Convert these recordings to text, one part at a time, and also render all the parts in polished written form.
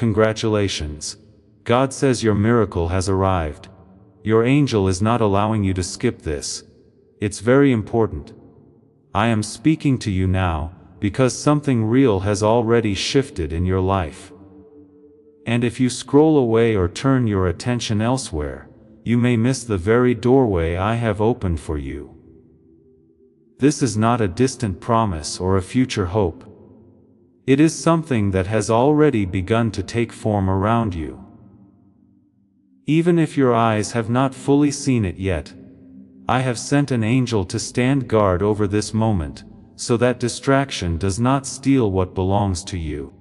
Congratulations. God says your miracle has arrived. Your angel is not allowing you to skip this. It's very important. I am speaking to you now, because something real has already shifted in your life. And if you scroll away or turn your attention elsewhere, you may miss the very doorway I have opened for you. This is not a distant promise or a future hope. It is something that has already begun to take form around you. Even if your eyes have not fully seen it yet, I have sent an angel to stand guard over this moment, so that distraction does not steal what belongs to you.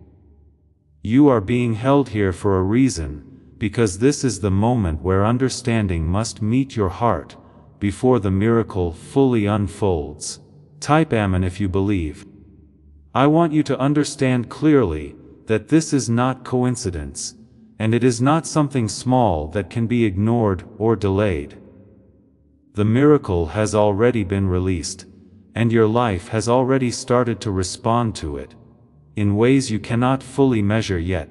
You are being held here for a reason, because this is the moment where understanding must meet your heart, before the miracle fully unfolds. Type Amen if you believe. I want you to understand clearly that this is not coincidence, and it is not something small that can be ignored or delayed. The miracle has already been released, and your life has already started to respond to it, in ways you cannot fully measure yet.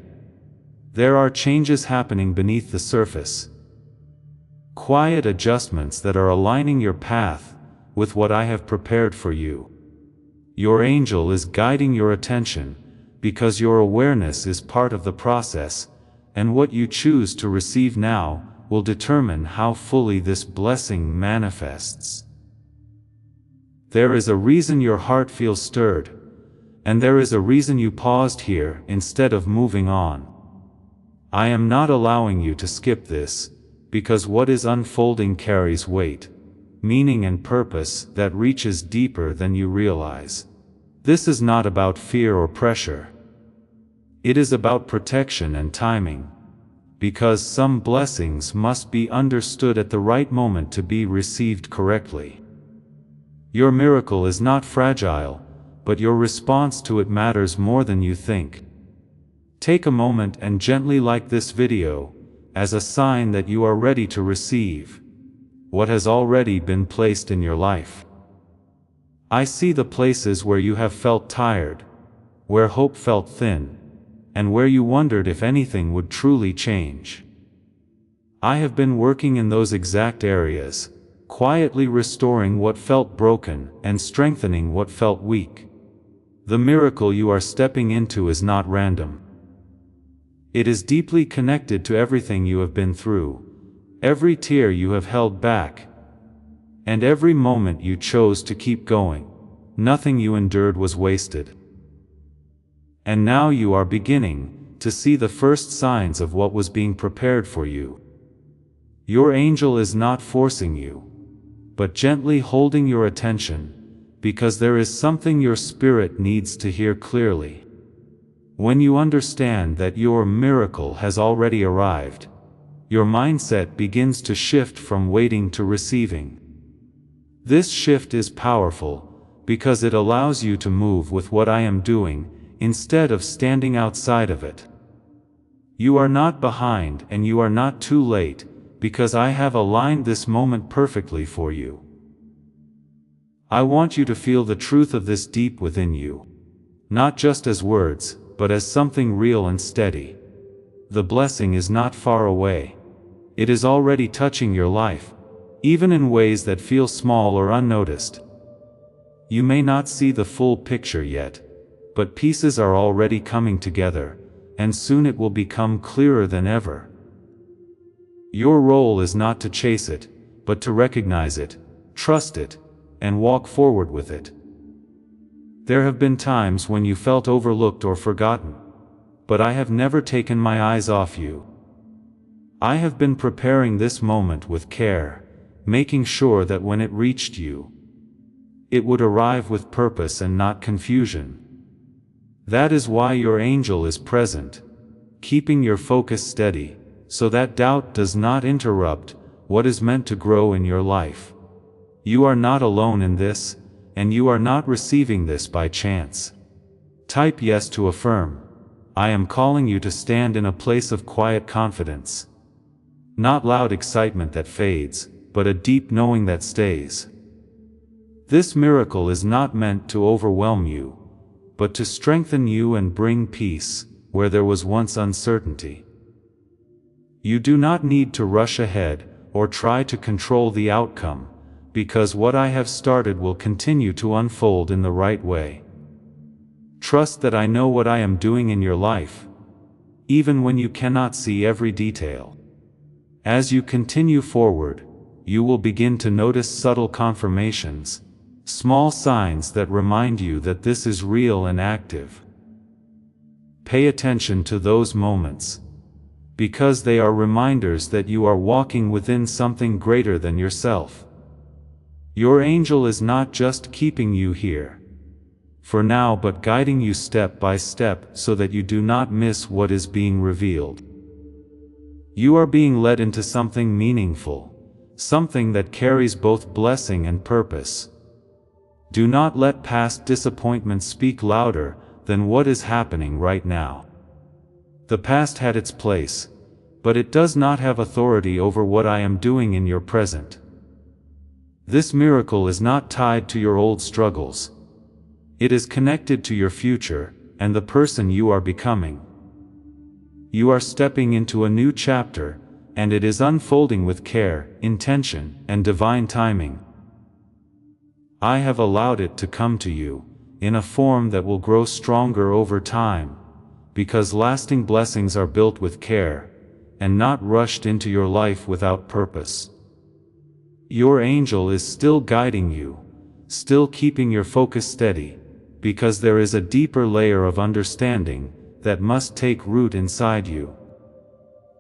There are changes happening beneath the surface. Quiet adjustments that are aligning your path with what I have prepared for you. Your angel is guiding your attention, because your awareness is part of the process, and what you choose to receive now will determine how fully this blessing manifests. There is a reason your heart feels stirred, and there is a reason you paused here instead of moving on. I am not allowing you to skip this, because what is unfolding carries weight, meaning and purpose that reaches deeper than you realize. This is not about fear or pressure. It is about protection and timing, because some blessings must be understood at the right moment to be received correctly. Your miracle is not fragile, but your response to it matters more than you think. Take a moment and gently like this video, as a sign that you are ready to receive what has already been placed in your life. I see the places where you have felt tired, where hope felt thin, and where you wondered if anything would truly change. I have been working in those exact areas, quietly restoring what felt broken and strengthening what felt weak. The miracle you are stepping into is not random. It is deeply connected to everything you have been through, every tear you have held back, and every moment you chose to keep going. Nothing you endured was wasted. And now you are beginning to see the first signs of what was being prepared for you. Your angel is not forcing you, but gently holding your attention, because there is something your spirit needs to hear clearly. When you understand that your miracle has already arrived, your mindset begins to shift from waiting to receiving. This shift is powerful, because it allows you to move with what I am doing, instead of standing outside of it. You are not behind and you are not too late, because I have aligned this moment perfectly for you. I want you to feel the truth of this deep within you, not just as words, but as something real and steady. The blessing is not far away. It is already touching your life, even in ways that feel small or unnoticed. You may not see the full picture yet, but pieces are already coming together, and soon it will become clearer than ever. Your role is not to chase it, but to recognize it, trust it, and walk forward with it. There have been times when you felt overlooked or forgotten, but I have never taken my eyes off you. I have been preparing this moment with care, making sure that when it reached you, it would arrive with purpose and not confusion. That is why your angel is present, keeping your focus steady, so that doubt does not interrupt what is meant to grow in your life. You are not alone in this, and you are not receiving this by chance. Type yes to affirm. I am calling you to stand in a place of quiet confidence. Not loud excitement that fades, but a deep knowing that stays. This miracle is not meant to overwhelm you, but to strengthen you and bring peace, where there was once uncertainty. You do not need to rush ahead or try to control the outcome, because what I have started will continue to unfold in the right way. Trust that I know what I am doing in your life, even when you cannot see every detail. As you continue forward, you will begin to notice subtle confirmations, small signs that remind you that this is real and active. Pay attention to those moments, because they are reminders that you are walking within something greater than yourself. Your angel is not just keeping you here for now, but guiding you step by step so that you do not miss what is being revealed. You are being led into something meaningful, something that carries both blessing and purpose. Do not let past disappointments speak louder than what is happening right now. The past had its place, but it does not have authority over what I am doing in your present. This miracle is not tied to your old struggles. It is connected to your future and the person you are becoming. You are stepping into a new chapter, and it is unfolding with care, intention, and divine timing. I have allowed it to come to you in a form that will grow stronger over time, because lasting blessings are built with care and not rushed into your life without purpose. Your angel is still guiding you, still keeping your focus steady, because there is a deeper layer of understanding that must take root inside you.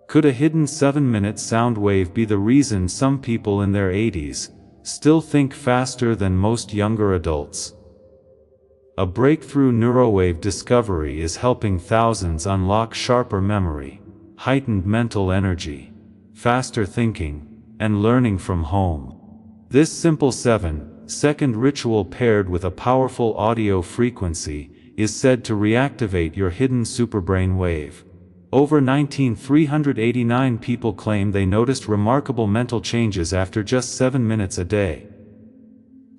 Could a hidden 7-minute sound wave be the reason some people in their 80s still think faster than most younger adults? A breakthrough neurowave discovery is helping thousands unlock sharper memory, heightened mental energy, faster thinking, and learning from home. This simple 7-second ritual paired with a powerful audio frequency is said to reactivate your hidden superbrain wave. Over 19,389 people claim they noticed remarkable mental changes after just 7 minutes a day.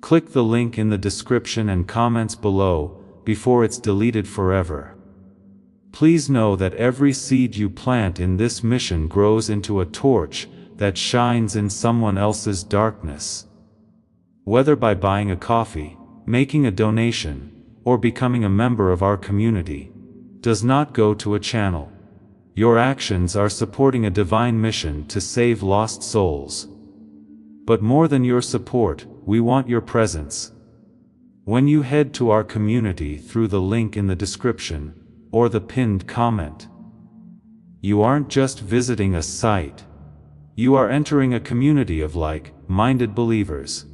Click the link in the description and comments below before it's deleted forever. Please know that every seed you plant in this mission grows into a torch that shines in someone else's darkness. Whether by buying a coffee, making a donation, or becoming a member of our community, does not go to a channel. Your actions are supporting a divine mission to save lost souls. But more than your support, we want your presence. When you head to our community through the link in the description, or the pinned comment, you aren't just visiting a site. You are entering a community of like-minded believers.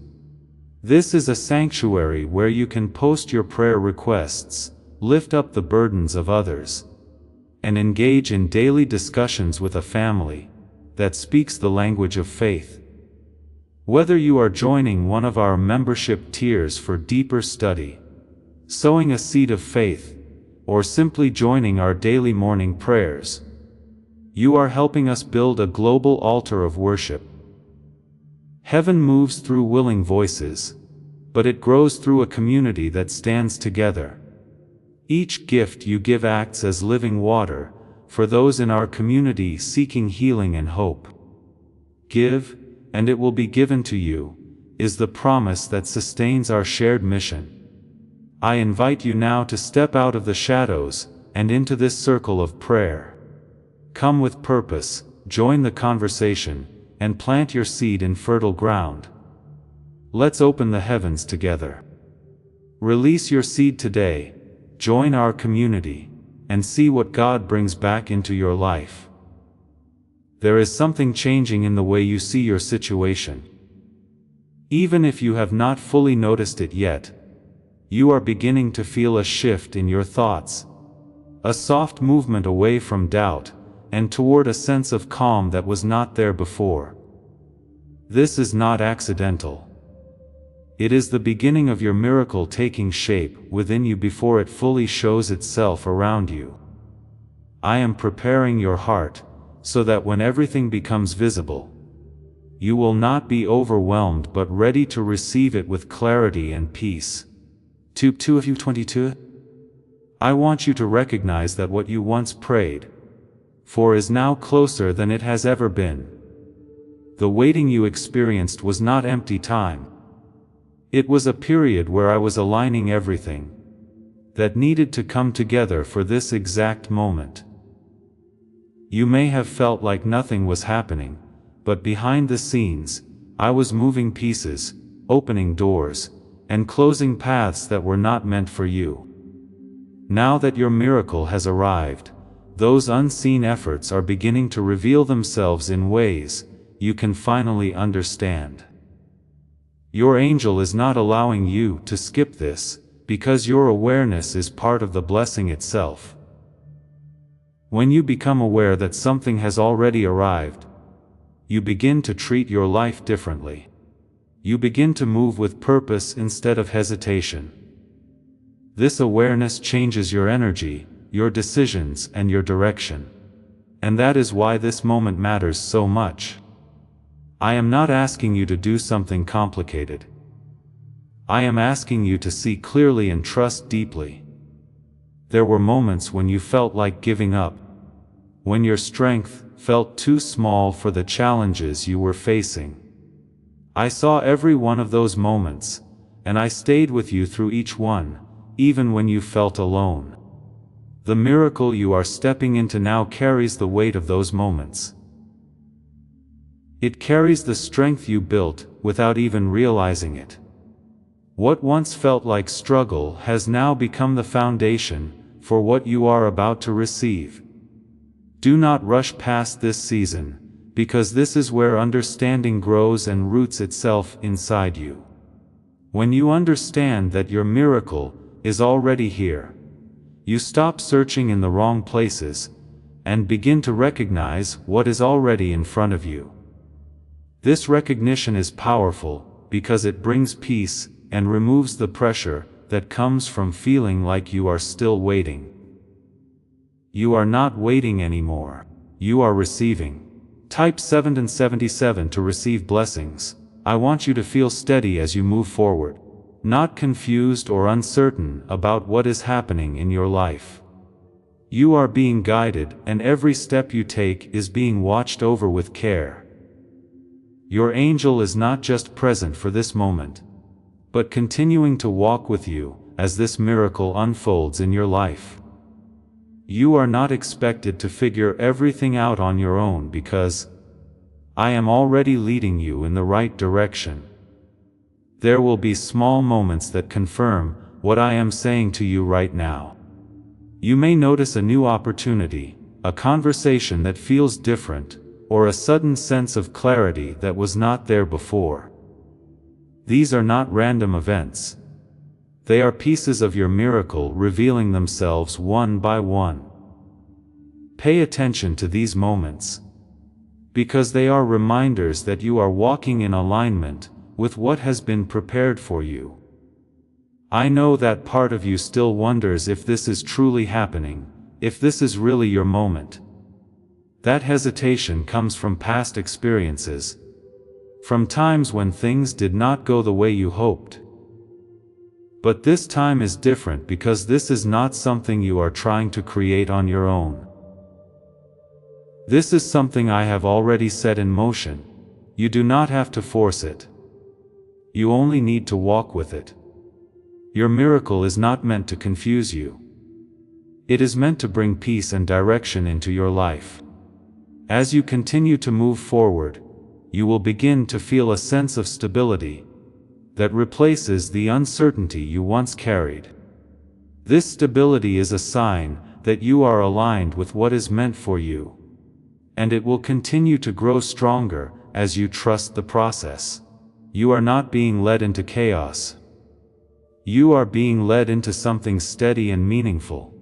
This is a sanctuary where you can post your prayer requests, lift up the burdens of others, and engage in daily discussions with a family that speaks the language of faith. Whether you are joining one of our membership tiers for deeper study, sowing a seed of faith, or simply joining our daily morning prayers, you are helping us build a global altar of worship. Heaven moves through willing voices, but it grows through a community that stands together. Each gift you give acts as living water for those in our community seeking healing and hope. Give, and it will be given to you, is the promise that sustains our shared mission. I invite you now to step out of the shadows and into this circle of prayer. Come with purpose, join the conversation, and plant your seed in fertile ground. Let's open the heavens together. Release your seed today, join our community, and see what God brings back into your life. There is something changing in the way you see your situation. Even if you have not fully noticed it yet, you are beginning to feel a shift in your thoughts, a soft movement away from doubt and toward a sense of calm that was not there before. This is not accidental. It is the beginning of your miracle taking shape within you before it fully shows itself around you. I am preparing your heart so that when everything becomes visible, you will not be overwhelmed but ready to receive it with clarity and peace. Tube 2 of you 22. I want you to recognize that what you once prayed for is now closer than it has ever been. The waiting you experienced was not empty time. It was a period where I was aligning everything that needed to come together for this exact moment. You may have felt like nothing was happening, but behind the scenes, I was moving pieces, opening doors, and closing paths that were not meant for you. Now that your miracle has arrived, those unseen efforts are beginning to reveal themselves in ways you can finally understand. Your angel is not allowing you to skip this, because your awareness is part of the blessing itself. When you become aware that something has already arrived, you begin to treat your life differently. You begin to move with purpose instead of hesitation. This awareness changes your energy, your decisions, and your direction. And that is why this moment matters so much. I am not asking you to do something complicated. I am asking you to see clearly and trust deeply. There were moments when you felt like giving up, when your strength felt too small for the challenges you were facing. I saw every one of those moments, and I stayed with you through each one, even when you felt alone. The miracle you are stepping into now carries the weight of those moments. It carries the strength you built without even realizing it. What once felt like struggle has now become the foundation for what you are about to receive. Do not rush past this season, because this is where understanding grows and roots itself inside you. When you understand that your miracle is already here, you stop searching in the wrong places and begin to recognize what is already in front of you. This recognition is powerful because it brings peace and removes the pressure that comes from feeling like you are still waiting. You are not waiting anymore. You are receiving. Type 777 to receive blessings. I want you to feel steady as you move forward, not confused or uncertain about what is happening in your life. You are being guided, and every step you take is being watched over with care. Your angel is not just present for this moment, but continuing to walk with you as this miracle unfolds in your life. You are not expected to figure everything out on your own, because I am already leading you in the right direction. There will be small moments that confirm what I am saying to you right now. You may notice a new opportunity, a conversation that feels different, or a sudden sense of clarity that was not there before. These are not random events. They are pieces of your miracle revealing themselves one by one. Pay attention to these moments, because they are reminders that you are walking in alignment with what has been prepared for you. I know that part of you still wonders if this is truly happening, if this is really your moment. That hesitation comes from past experiences, from times when things did not go the way you hoped. But this time is different because this is not something you are trying to create on your own. This is something I have already set in motion. You do not have to force it. You only need to walk with it. Your miracle is not meant to confuse you. It is meant to bring peace and direction into your life. As you continue to move forward, you will begin to feel a sense of stability that replaces the uncertainty you once carried. This stability is a sign that you are aligned with what is meant for you, and it will continue to grow stronger as you trust the process. You are not being led into chaos. You are being led into something steady and meaningful.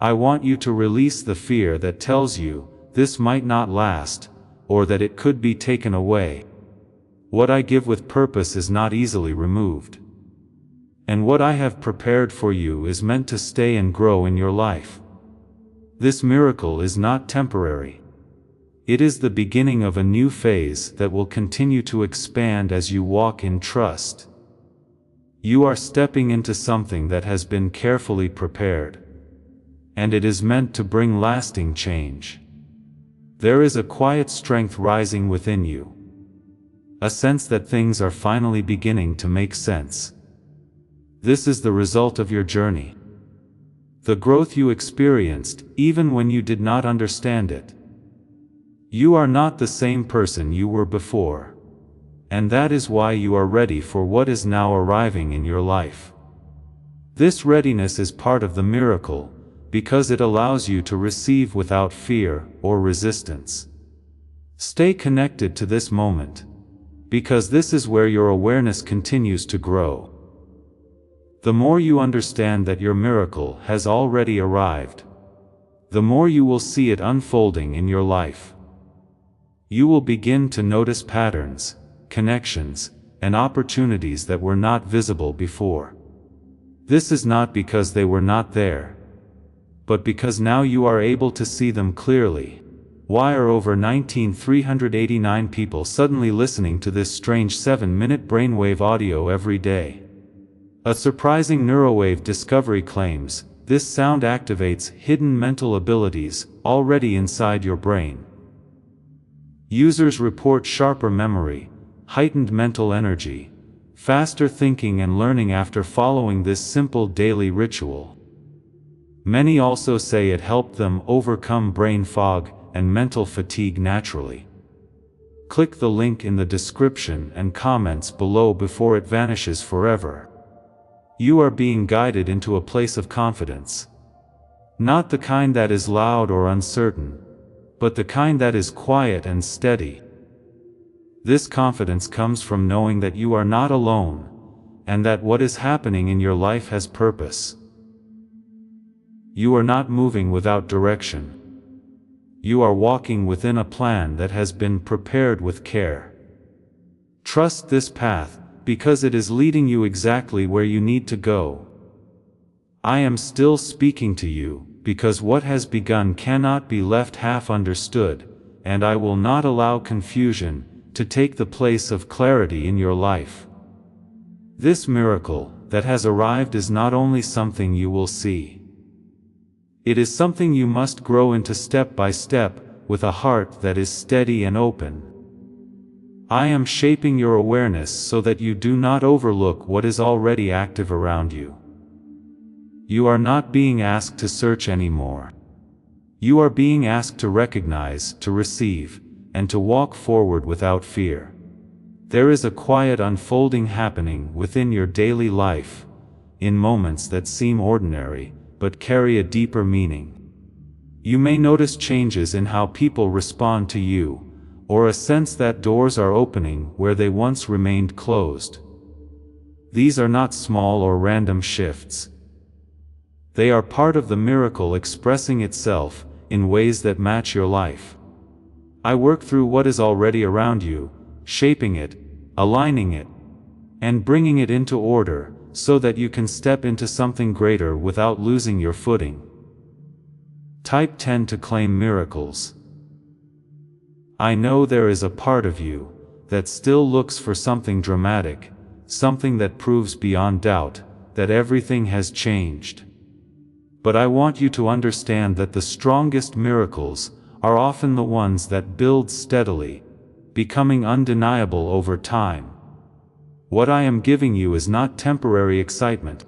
I want you to release the fear that tells you this might not last, or that it could be taken away. What I give with purpose is not easily removed. And what I have prepared for you is meant to stay and grow in your life. This miracle is not temporary. It is the beginning of a new phase that will continue to expand as you walk in trust. You are stepping into something that has been carefully prepared. And it is meant to bring lasting change. There is a quiet strength rising within you. A sense that things are finally beginning to make sense. This is the result of your journey. The growth you experienced, even when you did not understand it. You are not the same person you were before. And that is why you are ready for what is now arriving in your life. This readiness is part of the miracle, because it allows you to receive without fear or resistance. Stay connected to this moment, because this is where your awareness continues to grow. The more you understand that your miracle has already arrived, the more you will see it unfolding in your life. You will begin to notice patterns, connections, and opportunities that were not visible before. This is not because they were not there, but because now you are able to see them clearly. Why are over 19,389 people suddenly listening to this strange 7-minute brainwave audio every day? A surprising neurowave discovery claims, this sound activates hidden mental abilities already inside your brain. Users report sharper memory, heightened mental energy, faster thinking and learning after following this simple daily ritual. Many also say it helped them overcome brain fog and mental fatigue naturally. Click the link in the description and comments below before it vanishes forever. You are being guided into a place of confidence. Not the kind that is loud or uncertain, but the kind that is quiet and steady. This confidence comes from knowing that you are not alone, and that what is happening in your life has purpose. You are not moving without direction. You are walking within a plan that has been prepared with care. Trust this path, because it is leading you exactly where you need to go. I am still speaking to you, because what has begun cannot be left half understood, and I will not allow confusion to take the place of clarity in your life. This miracle that has arrived is not only something you will see. It is something you must grow into step by step, with a heart that is steady and open. I am shaping your awareness so that you do not overlook what is already active around you. You are not being asked to search anymore. You are being asked to recognize, to receive, and to walk forward without fear. There is a quiet unfolding happening within your daily life, in moments that seem ordinary, but carry a deeper meaning. You may notice changes in how people respond to you, or a sense that doors are opening where they once remained closed. These are not small or random shifts. They are part of the miracle expressing itself in ways that match your life. I work through what is already around you, shaping it, aligning it, and bringing it into order, so that you can step into something greater without losing your footing. Type 10 to claim miracles. I know there is a part of you that still looks for something dramatic, something that proves beyond doubt that everything has changed. But I want you to understand that the strongest miracles are often the ones that build steadily, becoming undeniable over time. What I am giving you is not temporary excitement.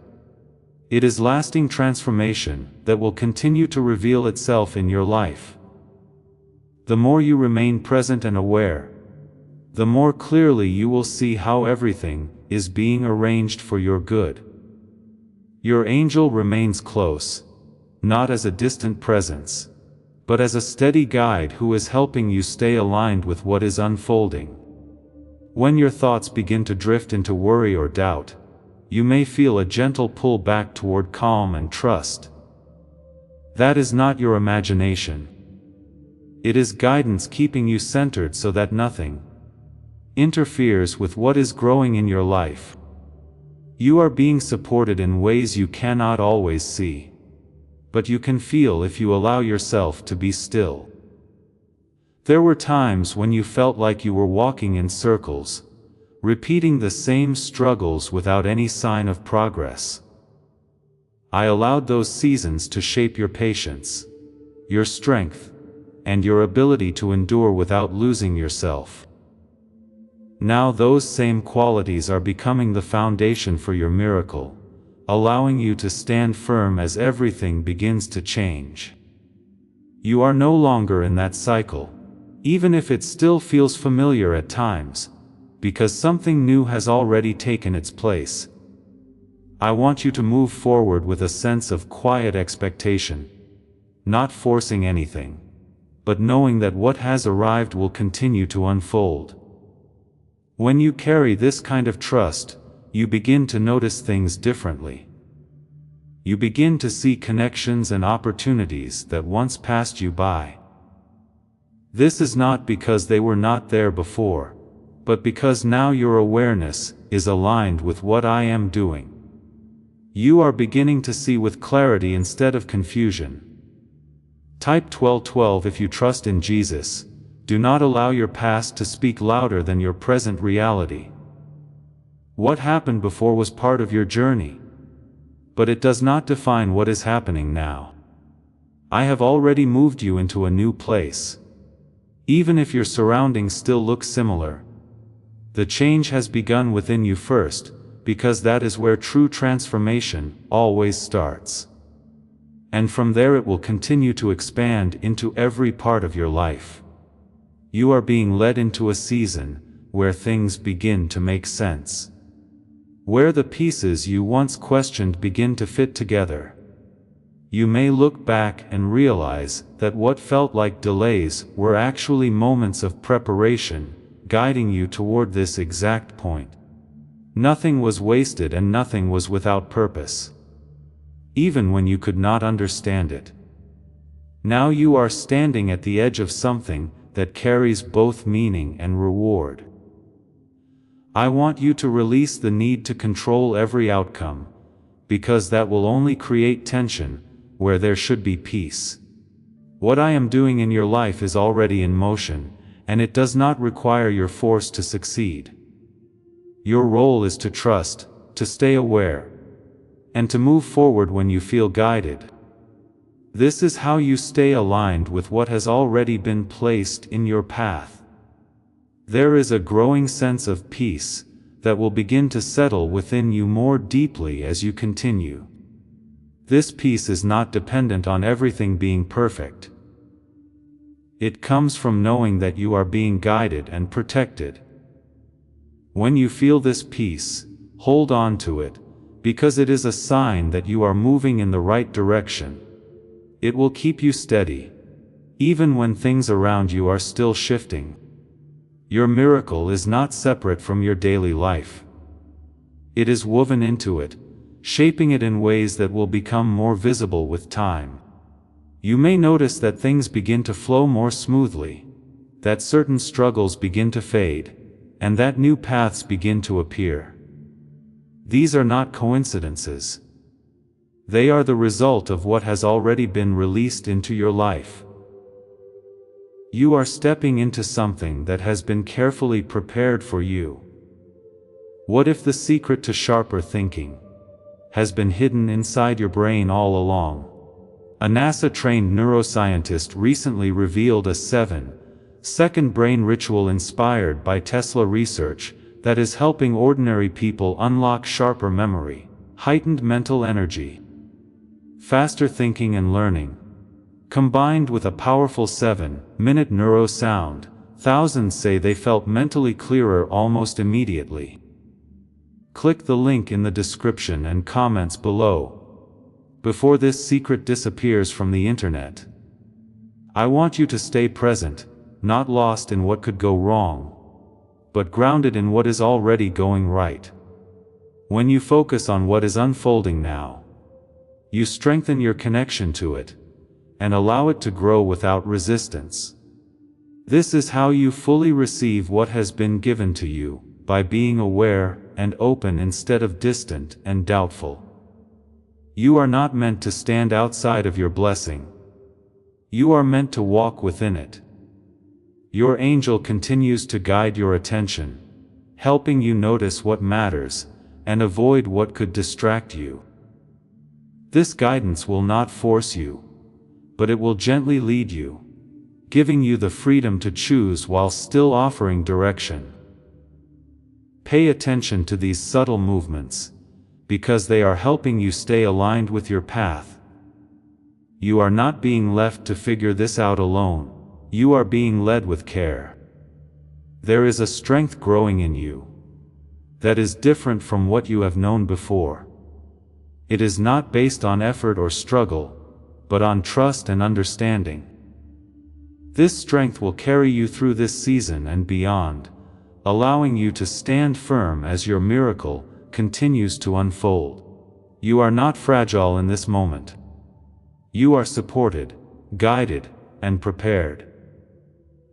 It is lasting transformation that will continue to reveal itself in your life. The more you remain present and aware, the more clearly you will see how everything is being arranged for your good. Your angel remains close, not as a distant presence, but as a steady guide who is helping you stay aligned with what is unfolding. When your thoughts begin to drift into worry or doubt, you may feel a gentle pull back toward calm and trust. That is not your imagination. It is guidance keeping you centered so that nothing interferes with what is growing in your life. You are being supported in ways you cannot always see, but you can feel if you allow yourself to be still. There were times when you felt like you were walking in circles, repeating the same struggles without any sign of progress. I allowed those seasons to shape your patience, your strength, and your ability to endure without losing yourself. Now those same qualities are becoming the foundation for your miracle, allowing you to stand firm as everything begins to change. You are no longer in that cycle, even if it still feels familiar at times, because something new has already taken its place. I want you to move forward with a sense of quiet expectation, not forcing anything, but knowing that what has arrived will continue to unfold. When you carry this kind of trust, you begin to notice things differently. You begin to see connections and opportunities that once passed you by. This is not because they were not there before, but because now your awareness is aligned with what I am doing. You are beginning to see with clarity instead of confusion. Type 1212 if you trust in Jesus. Do not allow your past to speak louder than your present reality. What happened before was part of your journey, but it does not define what is happening now. I have already moved you into a new place. Even if your surroundings still look similar, the change has begun within you first, because that is where true transformation always starts. And from there it will continue to expand into every part of your life. You are being led into a season where things begin to make sense, where the pieces you once questioned begin to fit together. You may look back and realize that what felt like delays were actually moments of preparation, guiding you toward this exact point. Nothing was wasted and nothing was without purpose, even when you could not understand it. Now you are standing at the edge of something that carries both meaning and reward. I want you to release the need to control every outcome, because that will only create tension where there should be peace. What I am doing in your life is already in motion, and it does not require your force to succeed. Your role is to trust, to stay aware, and to move forward when you feel guided. This is how you stay aligned with what has already been placed in your path. There is a growing sense of peace that will begin to settle within you more deeply as you continue. This peace is not dependent on everything being perfect. It comes from knowing that you are being guided and protected. When you feel this peace, hold on to it, because it is a sign that you are moving in the right direction. It will keep you steady, even when things around you are still shifting. Your miracle is not separate from your daily life. It is woven into it, shaping it in ways that will become more visible with time. You may notice that things begin to flow more smoothly, that certain struggles begin to fade, and that new paths begin to appear. These are not coincidences. They are the result of what has already been released into your life. You are stepping into something that has been carefully prepared for you. What if the secret to sharper thinking has been hidden inside your brain all along? A NASA-trained neuroscientist recently revealed a 7-second brain ritual inspired by Tesla research that is helping ordinary people unlock sharper memory, heightened mental energy, faster thinking and learning. Combined with a powerful 7-minute neuro sound, thousands say they felt mentally clearer almost immediately. Click the link in the description and comments below, before this secret disappears from the internet. I want you to stay present, not lost in what could go wrong, but grounded in what is already going right. When you focus on what is unfolding now, you strengthen your connection to it, and allow it to grow without resistance. This is how you fully receive what has been given to you, by being aware and open instead of distant and doubtful. You are not meant to stand outside of your blessing. You are meant to walk within it. Your angel continues to guide your attention, helping you notice what matters and avoid what could distract you. This guidance will not force you, but it will gently lead you, giving you the freedom to choose while still offering direction. Pay attention to these subtle movements, because they are helping you stay aligned with your path. You are not being left to figure this out alone, you are being led with care. There is a strength growing in you that is different from what you have known before. It is not based on effort or struggle, but on trust and understanding. This strength will carry you through this season and beyond, allowing you to stand firm as your miracle continues to unfold. You are not fragile in this moment. You are supported, guided, and prepared.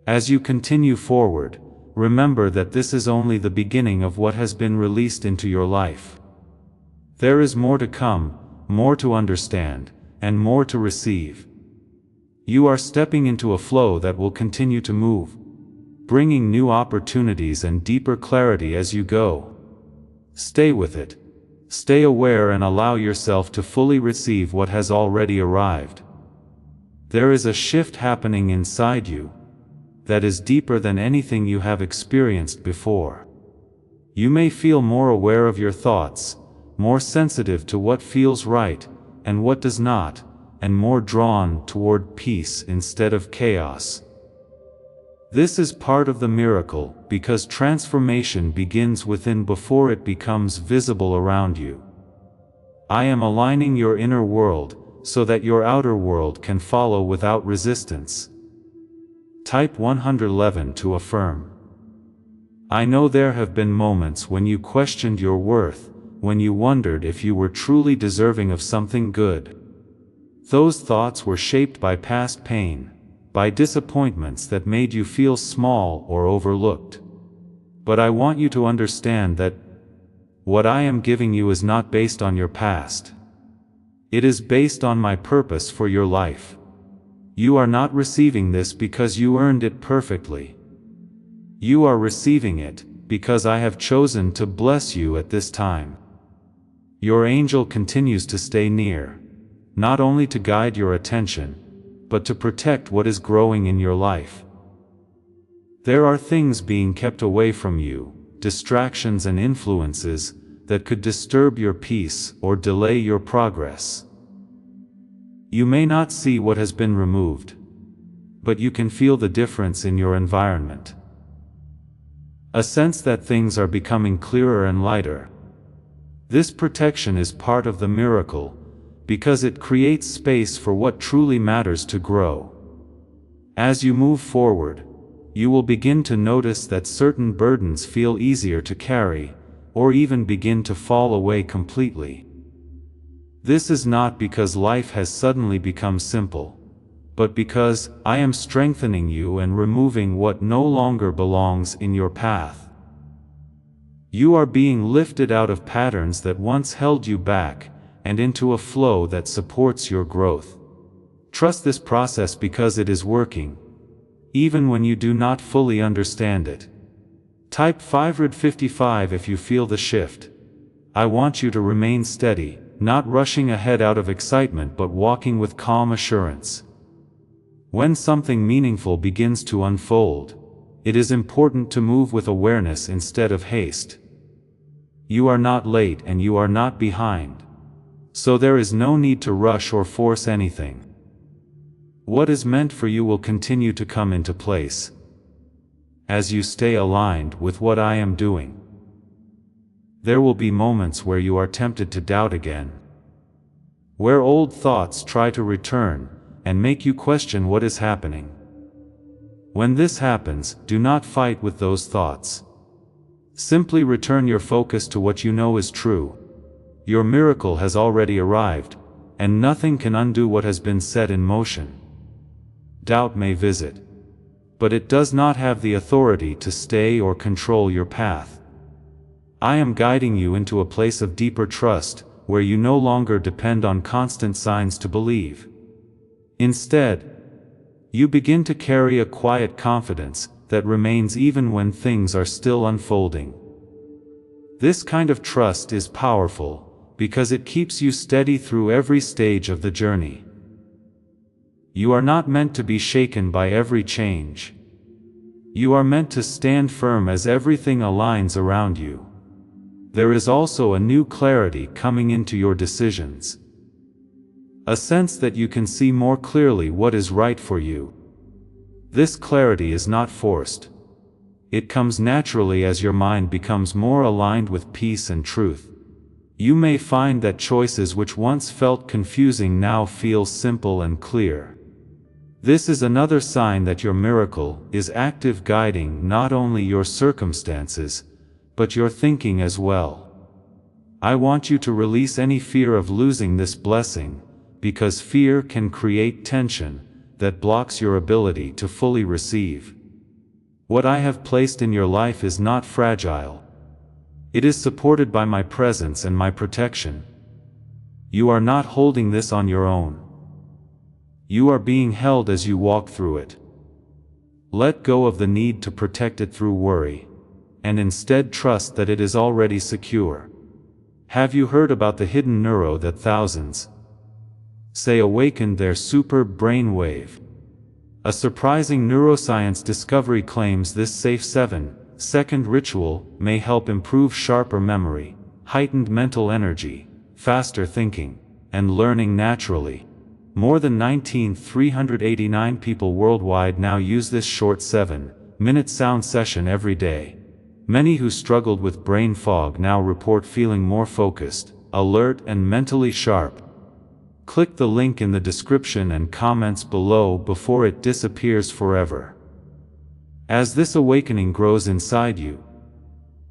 As you continue forward, remember that this is only the beginning of what has been released into your life. There is more to come, more to understand, and more to receive. You are stepping into a flow that will continue to move, bringing new opportunities and deeper clarity as you go. Stay with it. Stay aware and allow yourself to fully receive what has already arrived. There is a shift happening inside you that is deeper than anything you have experienced before. You may feel more aware of your thoughts, more sensitive to what feels right and what does not, and more drawn toward peace instead of chaos. This is part of the miracle, because transformation begins within before it becomes visible around you. I am aligning your inner world so that your outer world can follow without resistance. Type 111 to affirm. I know there have been moments when you questioned your worth, when you wondered if you were truly deserving of something good. Those thoughts were shaped by past pain, by disappointments that made you feel small or overlooked. But I want you to understand that what I am giving you is not based on your past. It is based on my purpose for your life. You are not receiving this because you earned it perfectly. You are receiving it because I have chosen to bless you at this time. Your angel continues to stay near, not only to guide your attention, but to protect what is growing in your life. There are things being kept away from you, distractions and influences that could disturb your peace or delay your progress. You may not see what has been removed, but you can feel the difference in your environment. A sense that things are becoming clearer and lighter. This protection is part of the miracle, because it creates space for what truly matters to grow. As you move forward, you will begin to notice that certain burdens feel easier to carry, or even begin to fall away completely. This is not because life has suddenly become simple, but because I am strengthening you and removing what no longer belongs in your path. You are being lifted out of patterns that once held you back, and into a flow that supports your growth. Trust this process because it is working, even when you do not fully understand it. Type 555 if you feel the shift. I want you to remain steady, not rushing ahead out of excitement but walking with calm assurance. When something meaningful begins to unfold, it is important to move with awareness instead of haste. You are not late and you are not behind. So there is no need to rush or force anything. What is meant for you will continue to come into place as you stay aligned with what I am doing. There will be moments where you are tempted to doubt again, where old thoughts try to return and make you question what is happening. When this happens, do not fight with those thoughts. Simply return your focus to what you know is true. Your miracle has already arrived, and nothing can undo what has been set in motion. Doubt may visit, but it does not have the authority to stay or control your path. I am guiding you into a place of deeper trust, where you no longer depend on constant signs to believe. Instead, you begin to carry a quiet confidence that remains even when things are still unfolding. This kind of trust is powerful, because it keeps you steady through every stage of the journey. You are not meant to be shaken by every change. You are meant to stand firm as everything aligns around you. There is also a new clarity coming into your decisions. A sense that you can see more clearly what is right for you. This clarity is not forced. It comes naturally as your mind becomes more aligned with peace and truth. You may find that choices which once felt confusing now feel simple and clear. This is another sign that your miracle is active, guiding not only your circumstances, but your thinking as well. I want you to release any fear of losing this blessing, because fear can create tension that blocks your ability to fully receive. What I have placed in your life is not fragile. It is supported by my presence and my protection. You are not holding this on your own. You are being held as you walk through it. Let go of the need to protect it through worry, and instead trust that it is already secure. Have you heard about the hidden neuro that thousands say awakened their super brain wave? A surprising neuroscience discovery claims this safe 7-second ritual may help improve sharper memory, heightened mental energy, faster thinking, and learning naturally. More than 19,389 people worldwide now use this short 7-minute sound session every day. Many who struggled with brain fog now report feeling more focused, alert, and mentally sharp. Click the link in the description and comments below before it disappears forever. As this awakening grows inside you,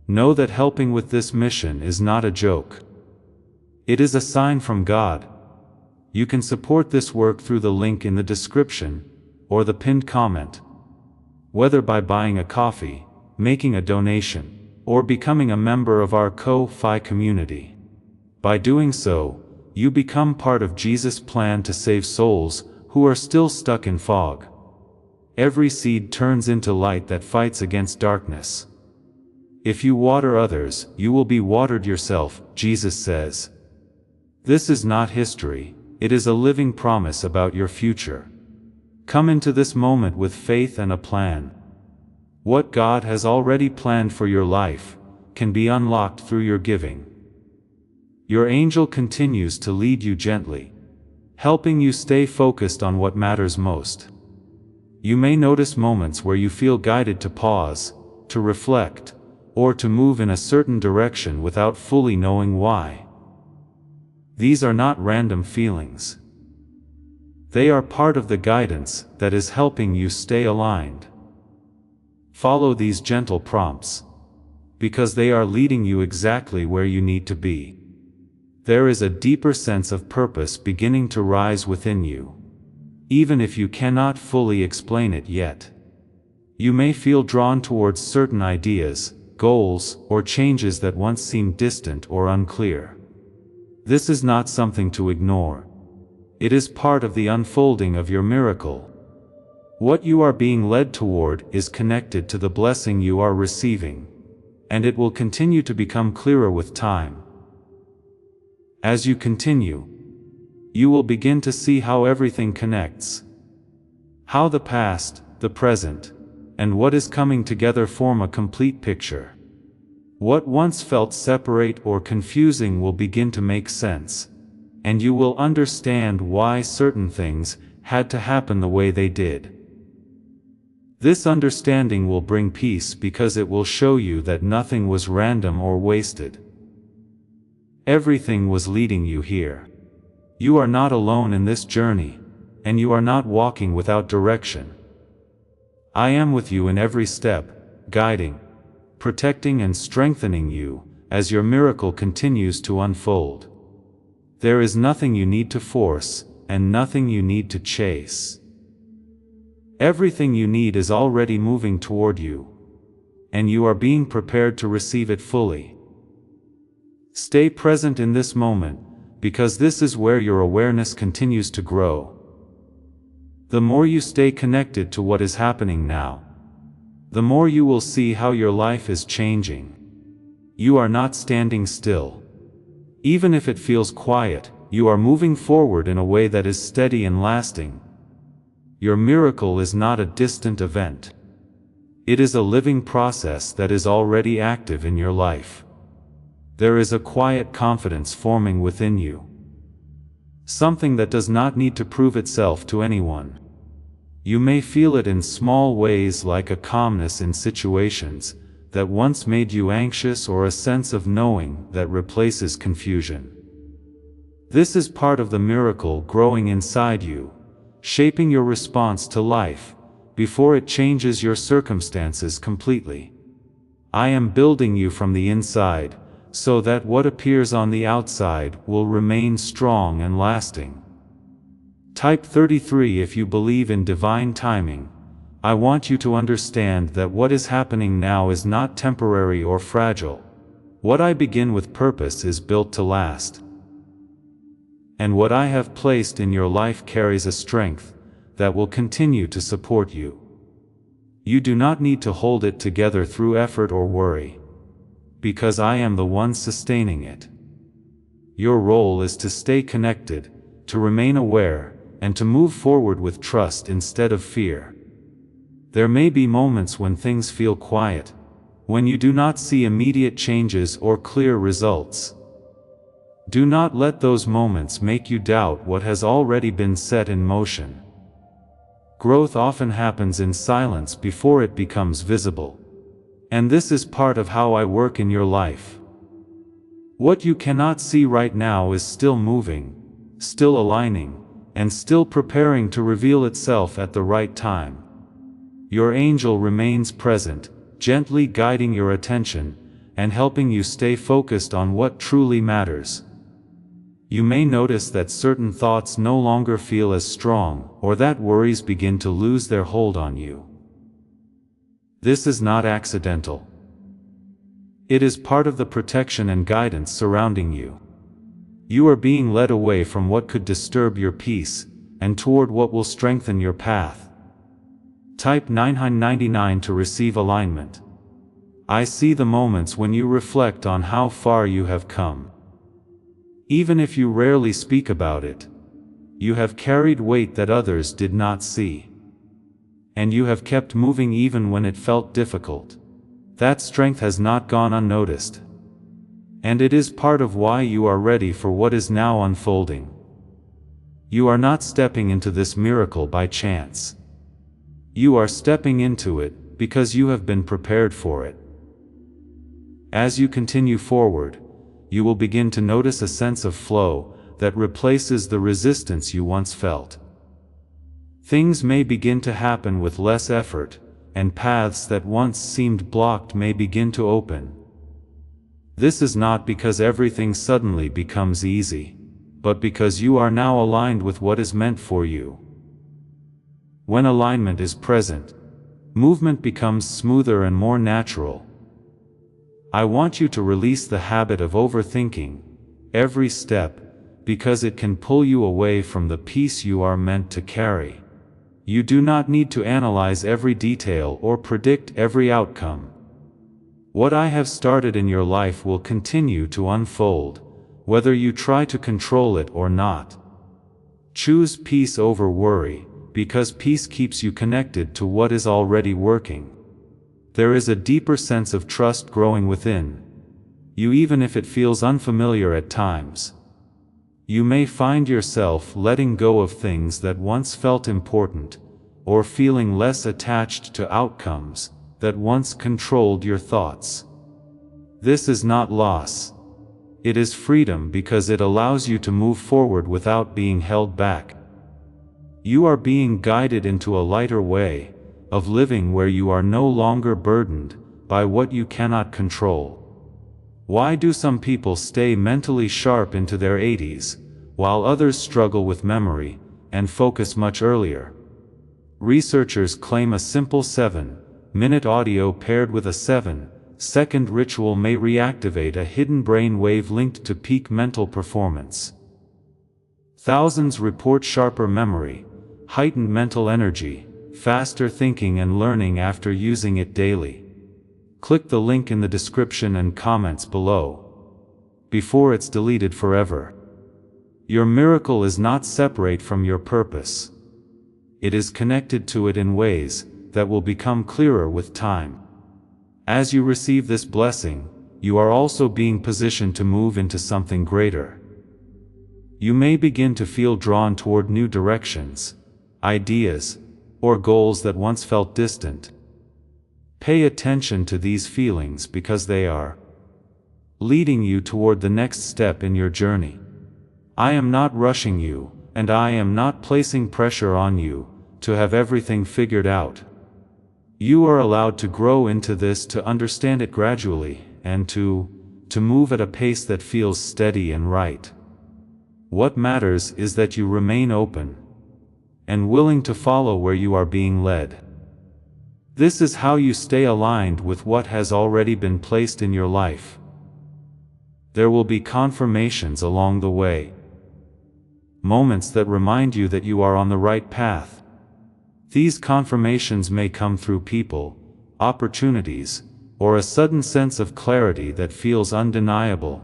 know that helping with this mission is not a joke. It is a sign from God. You can support this work through the link in the description, or the pinned comment. Whether by buying a coffee, making a donation, or becoming a member of our Ko-Fi community. By doing so, you become part of Jesus' plan to save souls who are still stuck in fog. Every seed turns into light that fights against darkness. If you water others, you will be watered yourself, Jesus says. This is not history, it is a living promise about your future. Come into this moment with faith and a plan. What God has already planned for your life can be unlocked through your giving. Your angel continues to lead you gently, helping you stay focused on what matters most. You may notice moments where you feel guided to pause, to reflect, or to move in a certain direction without fully knowing why. These are not random feelings. They are part of the guidance that is helping you stay aligned. Follow these gentle prompts, because they are leading you exactly where you need to be. There is a deeper sense of purpose beginning to rise within you, even if you cannot fully explain it yet. You may feel drawn towards certain ideas, goals, or changes that once seemed distant or unclear. This is not something to ignore. It is part of the unfolding of your miracle. What you are being led toward is connected to the blessing you are receiving, and it will continue to become clearer with time. As you continue, you will begin to see how everything connects. How the past, the present, and what is coming together form a complete picture. What once felt separate or confusing will begin to make sense, and you will understand why certain things had to happen the way they did. This understanding will bring peace because it will show you that nothing was random or wasted. Everything was leading you here. You are not alone in this journey, and you are not walking without direction. I am with you in every step, guiding, protecting, and strengthening you as your miracle continues to unfold. There is nothing you need to force, and nothing you need to chase. Everything you need is already moving toward you, and you are being prepared to receive it fully. Stay present in this moment, because this is where your awareness continues to grow. The more you stay connected to what is happening now, the more you will see how your life is changing. You are not standing still. Even if it feels quiet, you are moving forward in a way that is steady and lasting. Your miracle is not a distant event. It is a living process that is already active in your life. There is a quiet confidence forming within you. Something that does not need to prove itself to anyone. You may feel it in small ways, like a calmness in situations that once made you anxious, or a sense of knowing that replaces confusion. This is part of the miracle growing inside you, shaping your response to life before it changes your circumstances completely. I am building you from the inside, so that what appears on the outside will remain strong and lasting. Type 33 if you believe in divine timing. I want you to understand that what is happening now is not temporary or fragile. What I begin with purpose is built to last. And what I have placed in your life carries a strength that will continue to support you. You do not need to hold it together through effort or worry, because I am the one sustaining it. Your role is to stay connected, to remain aware, and to move forward with trust instead of fear. There may be moments when things feel quiet, when you do not see immediate changes or clear results. Do not let those moments make you doubt what has already been set in motion. Growth often happens in silence before it becomes visible. And this is part of how I work in your life. What you cannot see right now is still moving, still aligning, and still preparing to reveal itself at the right time. Your angel remains present, gently guiding your attention, and helping you stay focused on what truly matters. You may notice that certain thoughts no longer feel as strong, or that worries begin to lose their hold on you. This is not accidental. It is part of the protection and guidance surrounding you. You are being led away from what could disturb your peace, and toward what will strengthen your path. Type 999 to receive alignment. I see the moments when you reflect on how far you have come. Even if you rarely speak about it, you have carried weight that others did not see. And you have kept moving even when it felt difficult. That strength has not gone unnoticed. And it is part of why you are ready for what is now unfolding. You are not stepping into this miracle by chance. You are stepping into it because you have been prepared for it. As you continue forward, you will begin to notice a sense of flow that replaces the resistance you once felt. Things may begin to happen with less effort, and paths that once seemed blocked may begin to open. This is not because everything suddenly becomes easy, but because you are now aligned with what is meant for you. When alignment is present, movement becomes smoother and more natural. I want you to release the habit of overthinking every step, because it can pull you away from the peace you are meant to carry. You do not need to analyze every detail or predict every outcome. What I have started in your life will continue to unfold, whether you try to control it or not. Choose peace over worry, because peace keeps you connected to what is already working. There is a deeper sense of trust growing within you, even if it feels unfamiliar at times. You may find yourself letting go of things that once felt important, or feeling less attached to outcomes that once controlled your thoughts. This is not loss. It is freedom, because it allows you to move forward without being held back. You are being guided into a lighter way of living where you are no longer burdened by what you cannot control. Why do some people stay mentally sharp into their 80s, while others struggle with memory and focus much earlier? Researchers claim a simple 7-minute audio paired with a 7-second ritual may reactivate a hidden brain wave linked to peak mental performance. Thousands report sharper memory, heightened mental energy, faster thinking and learning after using it daily. Click the link in the description and comments below, before it's deleted forever. Your miracle is not separate from your purpose. It is connected to it in ways that will become clearer with time. As you receive this blessing, you are also being positioned to move into something greater. You may begin to feel drawn toward new directions, ideas, or goals that once felt distant. Pay attention to these feelings because they are leading you toward the next step in your journey. I am not rushing you, and I am not placing pressure on you to have everything figured out. You are allowed to grow into this, to understand it gradually, and to move at a pace that feels steady and right. What matters is that you remain open and willing to follow where you are being led. This is how you stay aligned with what has already been placed in your life. There will be confirmations along the way, moments that remind you that you are on the right path. These confirmations may come through people, opportunities, or a sudden sense of clarity that feels undeniable.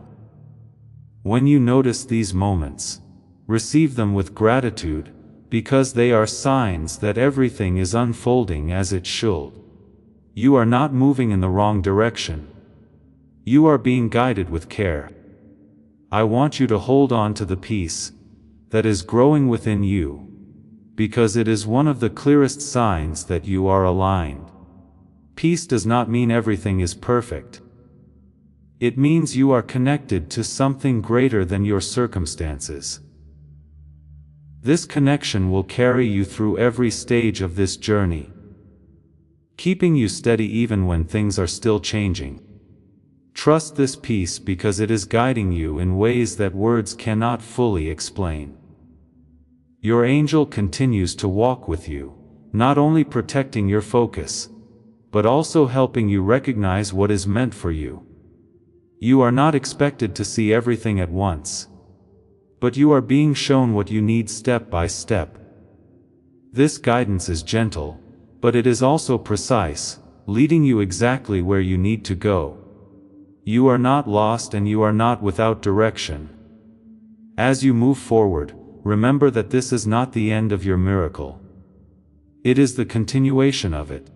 When you notice these moments, receive them with gratitude, because they are signs that everything is unfolding as it should. You are not moving in the wrong direction. You are being guided with care. I want you to hold on to the peace that is growing within you, because it is one of the clearest signs that you are aligned. Peace does not mean everything is perfect. It means you are connected to something greater than your circumstances. This connection will carry you through every stage of this journey, keeping you steady even when things are still changing. Trust this peace because it is guiding you in ways that words cannot fully explain. Your angel continues to walk with you, not only protecting your focus, but also helping you recognize what is meant for you. You are not expected to see everything at once, but you are being shown what you need step by step. This guidance is gentle, but it is also precise, leading you exactly where you need to go. You are not lost and you are not without direction. As you move forward, remember that this is not the end of your miracle. It is the continuation of it.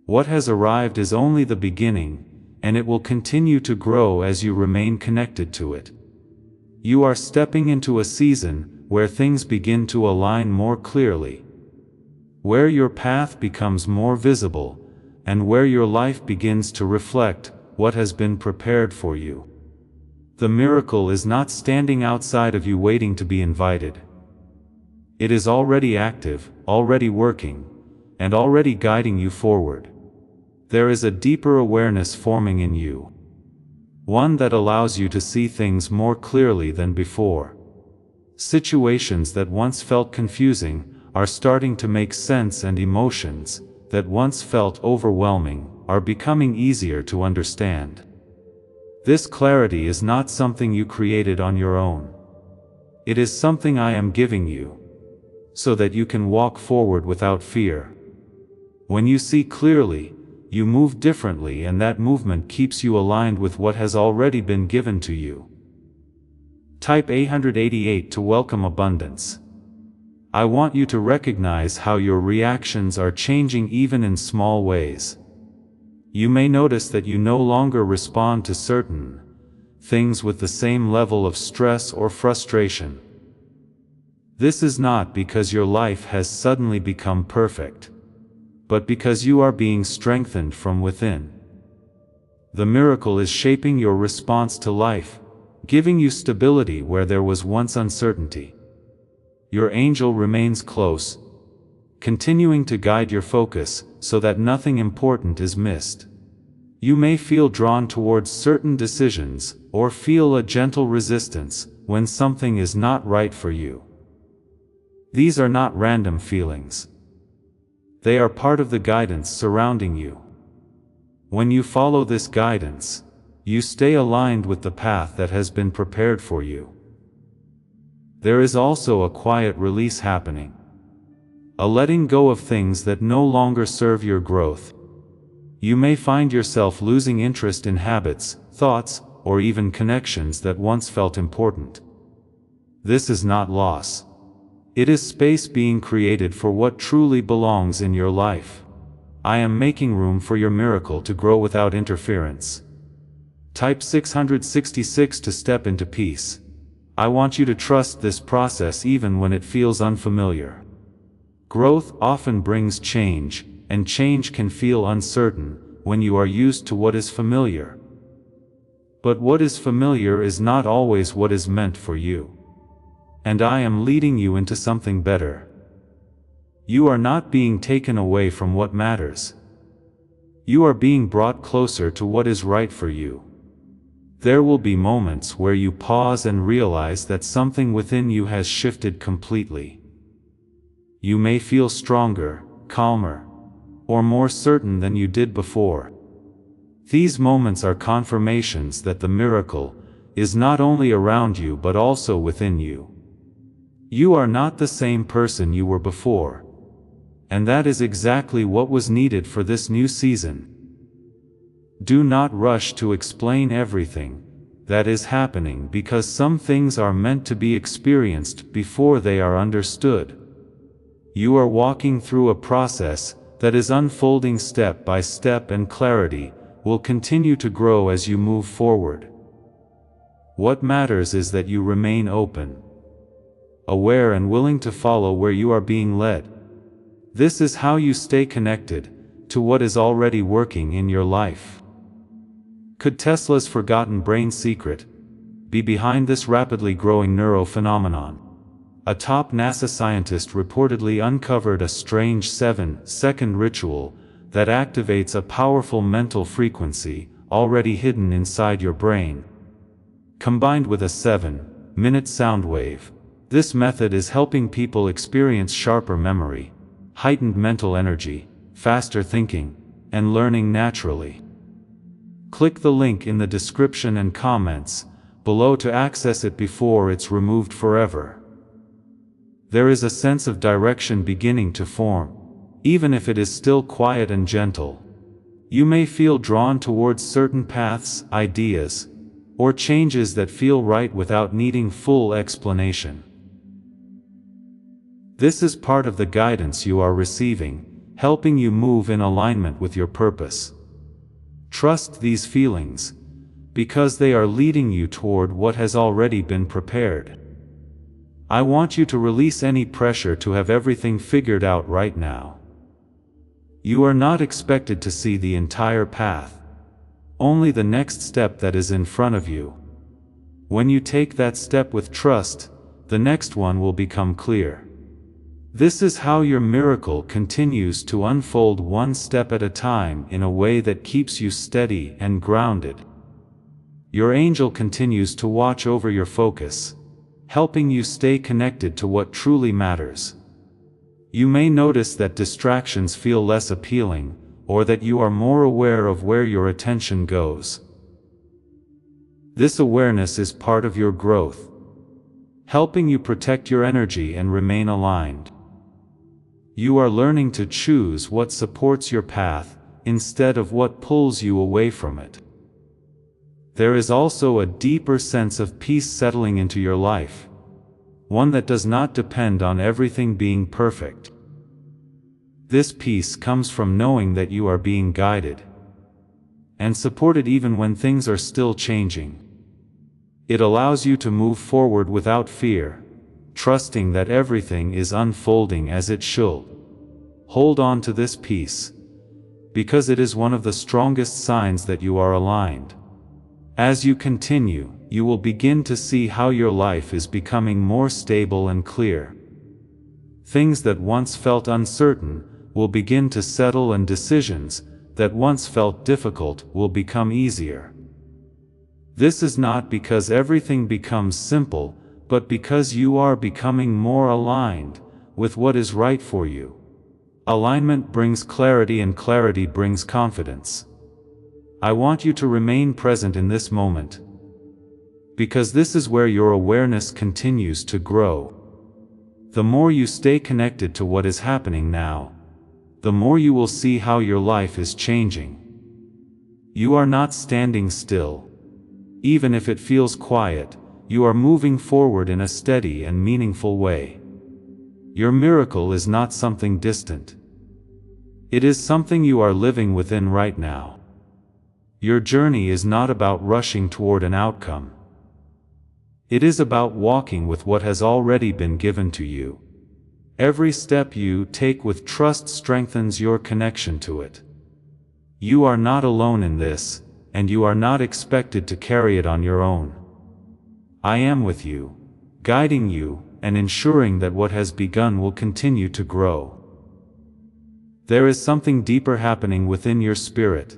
What has arrived is only the beginning, and it will continue to grow as you remain connected to it. You are stepping into a season where things begin to align more clearly, where your path becomes more visible, and where your life begins to reflect what has been prepared for you. The miracle is not standing outside of you waiting to be invited. It is already active, already working, and already guiding you forward. There is a deeper awareness forming in you, one that allows you to see things more clearly than before. Situations that once felt confusing are starting to make sense, and emotions that once felt overwhelming are becoming easier to understand. This clarity is not something you created on your own. It is something I am giving you, so that you can walk forward without fear. When you see clearly, you move differently, and that movement keeps you aligned with what has already been given to you. Type 888 to welcome abundance. I want you to recognize how your reactions are changing even in small ways. You may notice that you no longer respond to certain things with the same level of stress or frustration. This is not because your life has suddenly become perfect, but because you are being strengthened from within. The miracle is shaping your response to life, giving you stability where there was once uncertainty. Your angel remains close, continuing to guide your focus so that nothing important is missed. You may feel drawn towards certain decisions, or feel a gentle resistance when something is not right for you. These are not random feelings. They are part of the guidance surrounding you. When you follow this guidance, you stay aligned with the path that has been prepared for you. There is also a quiet release happening, a letting go of things that no longer serve your growth. You may find yourself losing interest in habits, thoughts, or even connections that once felt important. This is not loss. It is space being created for what truly belongs in your life. I am making room for your miracle to grow without interference. Type 666 to step into peace. I want you to trust this process even when it feels unfamiliar. Growth often brings change, and change can feel uncertain when you are used to what is familiar. But what is familiar is not always what is meant for you. And I am leading you into something better. You are not being taken away from what matters. You are being brought closer to what is right for you. There will be moments where you pause and realize that something within you has shifted completely. You may feel stronger, calmer, or more certain than you did before. These moments are confirmations that the miracle is not only around you but also within you. You are not the same person you were before. And that is exactly what was needed for this new season. Do not rush to explain everything that is happening, because some things are meant to be experienced before they are understood. You are walking through a process that is unfolding step by step, and clarity will continue to grow as you move forward. What matters is that you remain open, aware, and willing to follow where you are being led. This is how you stay connected to what is already working in your life. Could Tesla's forgotten brain secret be behind this rapidly growing neurophenomenon? A top NASA scientist reportedly uncovered a strange 7-second ritual that activates a powerful mental frequency already hidden inside your brain. Combined with a 7-minute sound wave, this method is helping people experience sharper memory, heightened mental energy, faster thinking, and learning naturally. Click the link in the description and comments below to access it before it's removed forever. There is a sense of direction beginning to form, even if it is still quiet and gentle. You may feel drawn towards certain paths, ideas, or changes that feel right without needing full explanation. This is part of the guidance you are receiving, helping you move in alignment with your purpose. Trust these feelings, because they are leading you toward what has already been prepared. I want you to release any pressure to have everything figured out right now. You are not expected to see the entire path, only the next step that is in front of you. When you take that step with trust, the next one will become clear. This is how your miracle continues to unfold, one step at a time, in a way that keeps you steady and grounded. Your angel continues to watch over your focus, helping you stay connected to what truly matters. You may notice that distractions feel less appealing, or that you are more aware of where your attention goes. This awareness is part of your growth, helping you protect your energy and remain aligned. You are learning to choose what supports your path instead of what pulls you away from it. There is also a deeper sense of peace settling into your life, one that does not depend on everything being perfect. This peace comes from knowing that you are being guided and supported even when things are still changing. It allows you to move forward without fear, trusting that everything is unfolding as it should. Hold on to this peace, because it is one of the strongest signs that you are aligned. As you continue, you will begin to see how your life is becoming more stable and clear. Things that once felt uncertain will begin to settle, and decisions that once felt difficult will become easier. This is not because everything becomes simple, but because you are becoming more aligned with what is right for you. Alignment brings clarity, and clarity brings confidence. I want you to remain present in this moment, because this is where your awareness continues to grow. The more you stay connected to what is happening now, the more you will see how your life is changing. You are not standing still. Even if it feels quiet, you are moving forward in a steady and meaningful way. Your miracle is not something distant. It is something you are living within right now. Your journey is not about rushing toward an outcome. It is about walking with what has already been given to you. Every step you take with trust strengthens your connection to it. You are not alone in this, and you are not expected to carry it on your own. I am with you, guiding you, and ensuring that what has begun will continue to grow. There is something deeper happening within your spirit.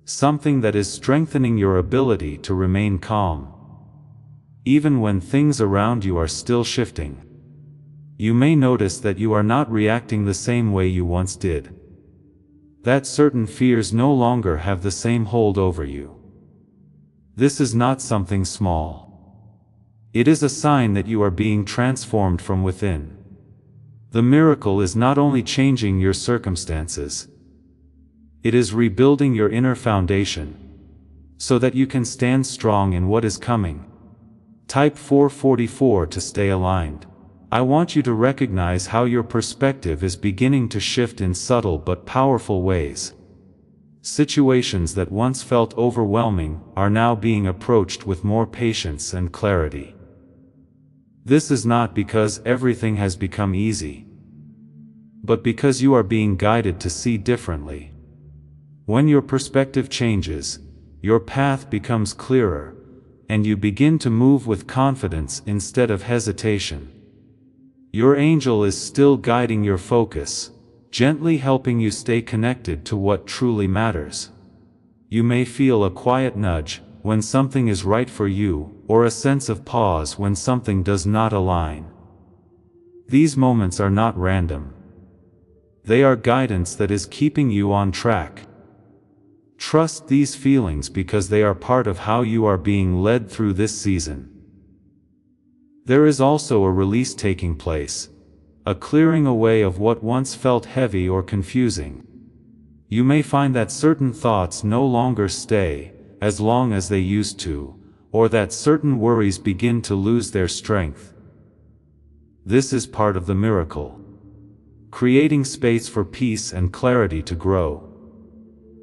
Something that is strengthening your ability to remain calm. Even when things around you are still shifting. You may notice that you are not reacting the same way you once did. That certain fears no longer have the same hold over you. This is not something small. It is a sign that you are being transformed from within. The miracle is not only changing your circumstances. It is rebuilding your inner foundation, so that you can stand strong in what is coming. Type 444 to stay aligned. I want you to recognize how your perspective is beginning to shift in subtle but powerful ways. Situations that once felt overwhelming are now being approached with more patience and clarity. This is not because everything has become easy, but because you are being guided to see differently. When your perspective changes, your path becomes clearer, and you begin to move with confidence instead of hesitation. Your angel is still guiding your focus, gently helping you stay connected to what truly matters. You may feel a quiet nudge when something is right for you, or a sense of pause when something does not align. These moments are not random. They are guidance that is keeping you on track. Trust these feelings because they are part of how you are being led through this season. There is also a release taking place, a clearing away of what once felt heavy or confusing. You may find that certain thoughts no longer stay as long as they used to, or that certain worries begin to lose their strength. This is part of the miracle, creating space for peace and clarity to grow.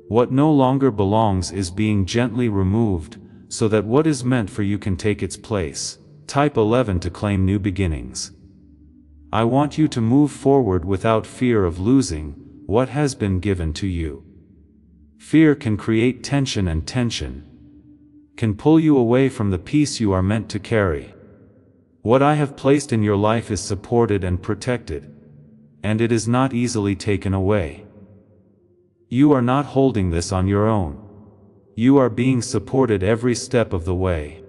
What no longer belongs is being gently removed, so that what is meant for you can take its place. Type 11 to claim new beginnings. I want you to move forward without fear of losing what has been given to you. Fear can create tension, and tension can pull you away from the peace you are meant to carry. What I have placed in your life is supported and protected, and it is not easily taken away. You are not holding this on your own. You are being supported every step of the way.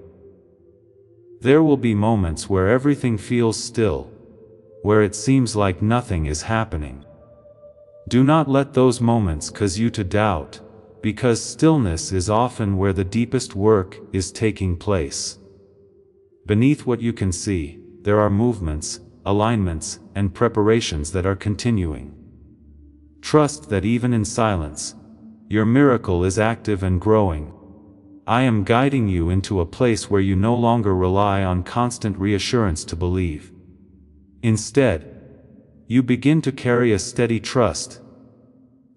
There will be moments where everything feels still, where it seems like nothing is happening. Do not let those moments cause you to doubt, because stillness is often where the deepest work is taking place. Beneath what you can see, there are movements, alignments, and preparations that are continuing. Trust that even in silence, your miracle is active and growing. I am guiding you into a place where you no longer rely on constant reassurance to believe. Instead, you begin to carry a steady trust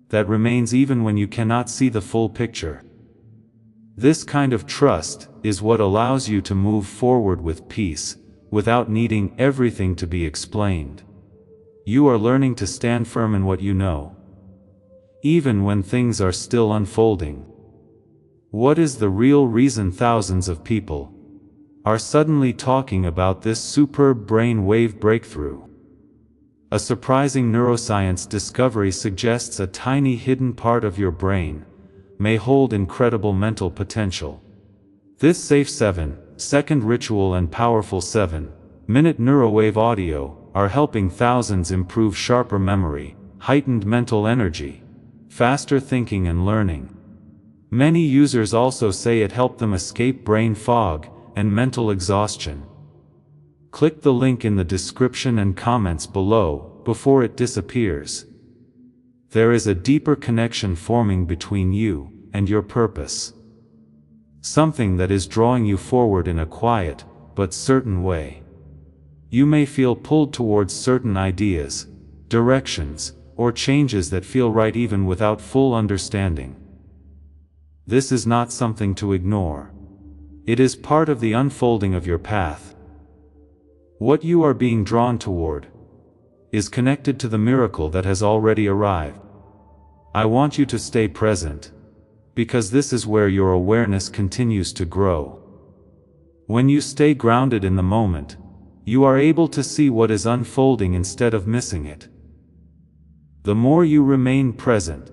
that remains even when you cannot see the full picture. This kind of trust is what allows you to move forward with peace, without needing everything to be explained. You are learning to stand firm in what you know, even when things are still unfolding. What is the real reason thousands of people are suddenly talking about this superb brain wave breakthrough? A surprising neuroscience discovery suggests a tiny hidden part of your brain may hold incredible mental potential. This safe 7-second ritual and powerful 7-minute neurowave audio are helping thousands improve sharper memory, heightened mental energy, faster thinking and learning. Many users also say it helped them escape brain fog and mental exhaustion. Click the link in the description and comments below before it disappears. There is a deeper connection forming between you and your purpose. Something that is drawing you forward in a quiet, but certain way. You may feel pulled towards certain ideas, directions, or changes that feel right even without full understanding. This is not something to ignore. It is part of the unfolding of your path. What you are being drawn toward is connected to the miracle that has already arrived. I want you to stay present, because this is where your awareness continues to grow. When you stay grounded in the moment, you are able to see what is unfolding instead of missing it. The more you remain present,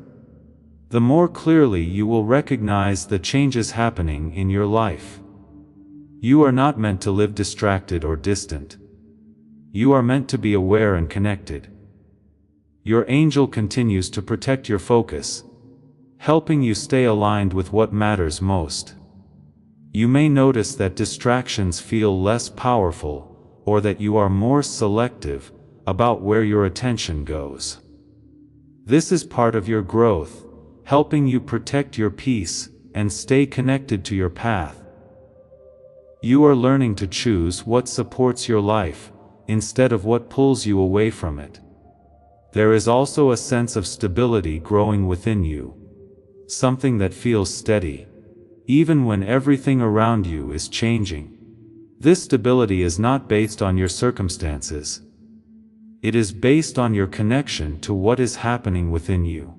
the more clearly you will recognize the changes happening in your life. You are not meant to live distracted or distant. You are meant to be aware and connected. Your angel continues to protect your focus, helping you stay aligned with what matters most. You may notice that distractions feel less powerful, or that you are more selective about where your attention goes. This is part of your growth, helping you protect your peace and stay connected to your path. You are learning to choose what supports your life, instead of what pulls you away from it. There is also a sense of stability growing within you, something that feels steady, even when everything around you is changing. This stability is not based on your circumstances. It is based on your connection to what is happening within you.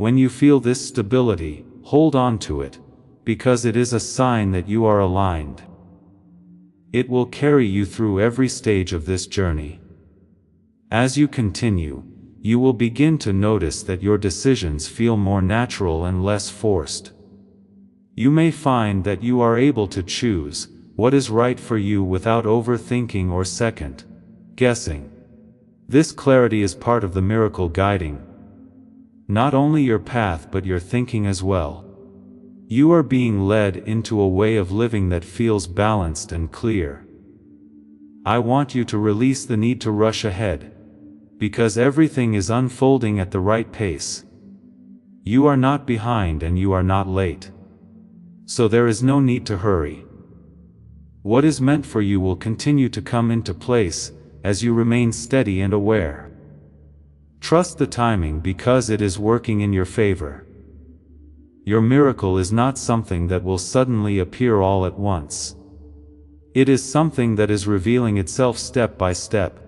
When you feel this stability, hold on to it, because it is a sign that you are aligned. It will carry you through every stage of this journey. As you continue, you will begin to notice that your decisions feel more natural and less forced. You may find that you are able to choose what is right for you without overthinking or second guessing. This clarity is part of the miracle guiding not only your path but your thinking as well. You are being led into a way of living that feels balanced and clear. I want you to release the need to rush ahead, because everything is unfolding at the right pace. You are not behind and you are not late. So there is no need to hurry. What is meant for you will continue to come into place as you remain steady and aware. Trust the timing because it is working in your favor. Your miracle is not something that will suddenly appear all at once. It is something that is revealing itself step by step.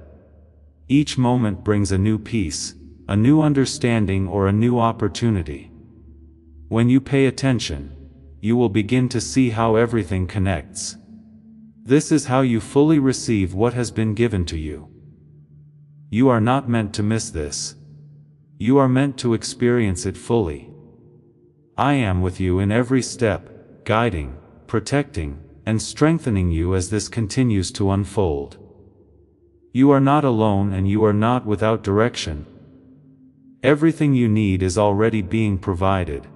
Each moment brings a new peace, a new understanding, or a new opportunity. When you pay attention, you will begin to see how everything connects. This is how you fully receive what has been given to you. You are not meant to miss this. You are meant to experience it fully. I am with you in every step, guiding, protecting, and strengthening you as this continues to unfold. You are not alone and you are not without direction. Everything you need is already being provided,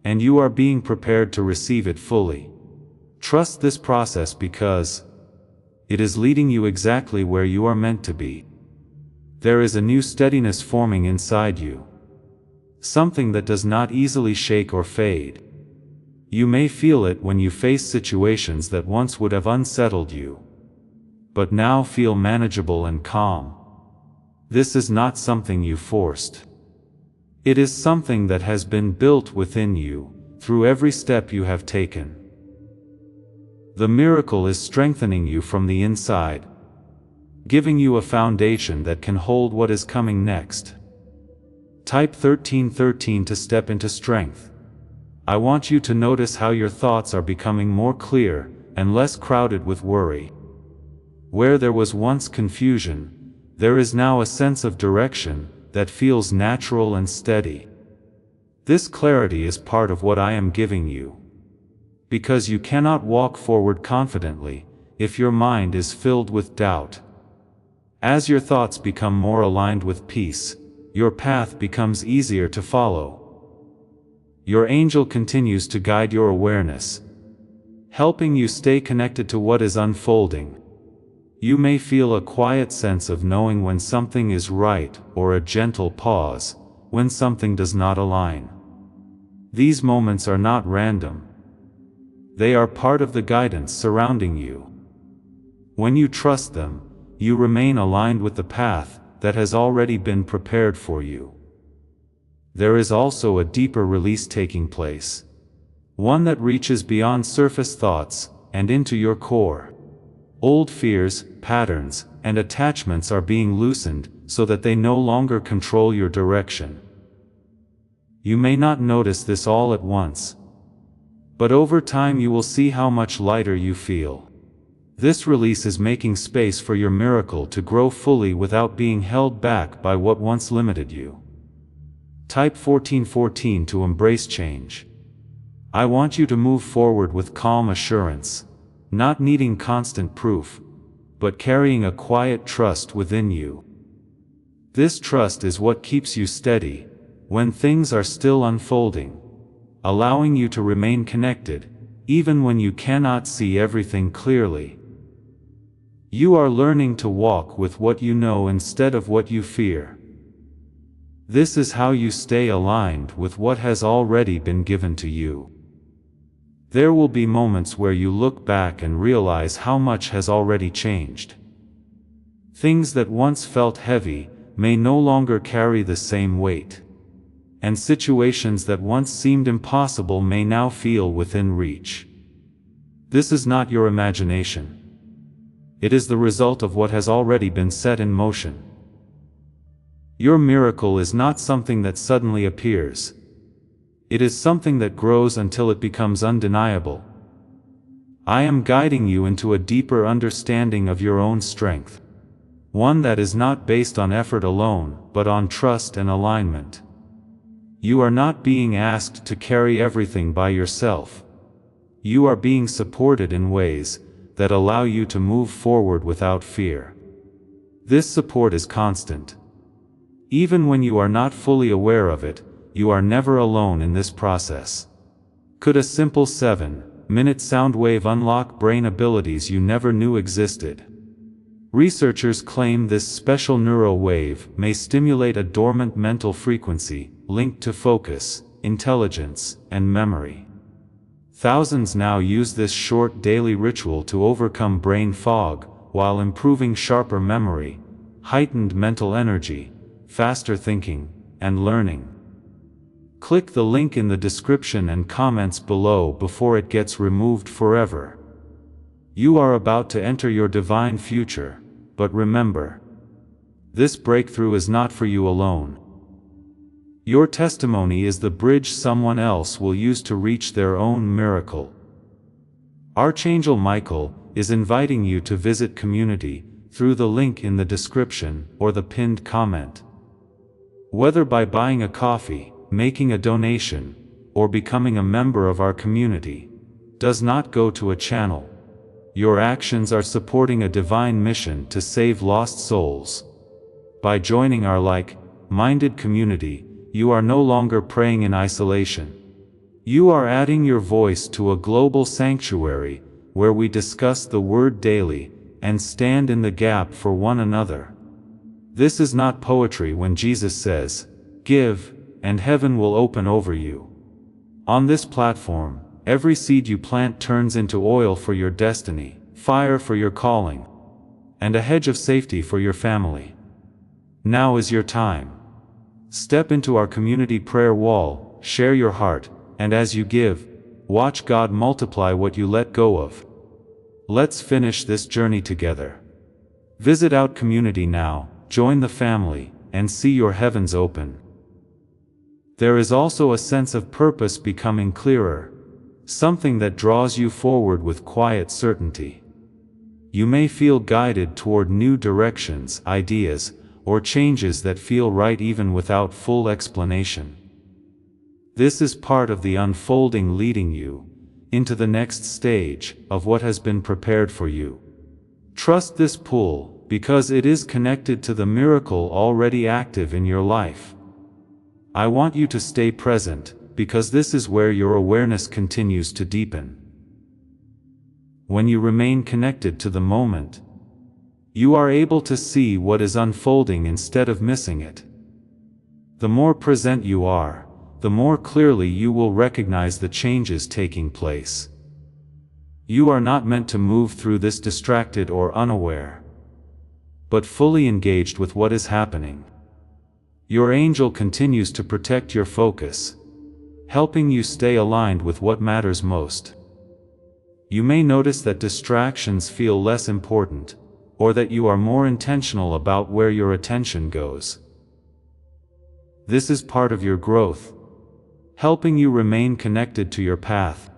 and you are being prepared to receive it fully. Trust this process because it is leading you exactly where you are meant to be. There is a new steadiness forming inside you, something that does not easily shake or fade. You may feel it when you face situations that once would have unsettled you, but now feel manageable and calm. This is not something you forced. It is something that has been built within you, through every step you have taken. The miracle is strengthening you from the inside, giving you a foundation that can hold what is coming next. Type 1313 to step into strength. I want you to notice how your thoughts are becoming more clear and less crowded with worry. Where there was once confusion, there is now a sense of direction that feels natural and steady. This clarity is part of what I am giving you, because you cannot walk forward confidently if your mind is filled with doubt. As your thoughts become more aligned with peace, your path becomes easier to follow. Your angel continues to guide your awareness, helping you stay connected to what is unfolding. You may feel a quiet sense of knowing when something is right, or a gentle pause when something does not align. These moments are not random. They are part of the guidance surrounding you. When you trust them, you remain aligned with the path that has already been prepared for you. There is also a deeper release taking place, one that reaches beyond surface thoughts and into your core. Old fears, patterns, and attachments are being loosened so that they no longer control your direction. You may not notice this all at once, but over time you will see how much lighter you feel. This release is making space for your miracle to grow fully without being held back by what once limited you. Type 1414 to embrace change. I want you to move forward with calm assurance, not needing constant proof, but carrying a quiet trust within you. This trust is what keeps you steady when things are still unfolding, allowing you to remain connected, even when you cannot see everything clearly. You are learning to walk with what you know instead of what you fear. This is how you stay aligned with what has already been given to you. There will be moments where you look back and realize how much has already changed. Things that once felt heavy may no longer carry the same weight, and situations that once seemed impossible may now feel within reach. This is not your imagination. It is the result of what has already been set in motion. Your miracle is not something that suddenly appears. It is something that grows until it becomes undeniable. I am guiding you into a deeper understanding of your own strength, one that is not based on effort alone, but on trust and alignment. You are not being asked to carry everything by yourself. You are being supported in ways that allow you to move forward without fear. This support is constant. Even when you are not fully aware of it, you are never alone in this process. Could a simple 7-minute sound wave unlock brain abilities you never knew existed? Researchers claim this special neural wave may stimulate a dormant mental frequency linked to focus, intelligence, and memory. Thousands now use this short daily ritual to overcome brain fog, while improving sharper memory, heightened mental energy, faster thinking, and learning. Click the link in the description and comments below before it gets removed forever. You are about to enter your divine future, but remember, this breakthrough is not for you alone. Your testimony is the bridge someone else will use to reach their own miracle. Archangel Michael is inviting you to visit community through the link in the description or the pinned comment. Whether by buying a coffee, making a donation, or becoming a member of our community, does not go to a channel. Your actions are supporting a divine mission to save lost souls. By joining our like-minded community, you are no longer praying in isolation. You are adding your voice to a global sanctuary where we discuss the Word daily and stand in the gap for one another. This is not poetry when Jesus says, "Give, and heaven will open over you." On this platform, every seed you plant turns into oil for your destiny, fire for your calling, and a hedge of safety for your family. Now is your time. Step into our community prayer wall, share your heart, and as you give, watch God multiply what you let go of. Let's finish this journey together. Visit Out Community now, join the family, and see your heavens open. There is also a sense of purpose becoming clearer, something that draws you forward with quiet certainty. You may feel guided toward new directions, ideas, or changes that feel right even without full explanation. This is part of the unfolding leading you into the next stage of what has been prepared for you. Trust this pull, because it is connected to the miracle already active in your life. I want you to stay present, because this is where your awareness continues to deepen. When you remain connected to the moment, you are able to see what is unfolding instead of missing it. The more present you are, the more clearly you will recognize the changes taking place. You are not meant to move through this distracted or unaware, but fully engaged with what is happening. Your angel continues to protect your focus, helping you stay aligned with what matters most. You may notice that distractions feel less important, or that you are more intentional about where your attention goes. This is part of your growth, helping you remain connected to your path.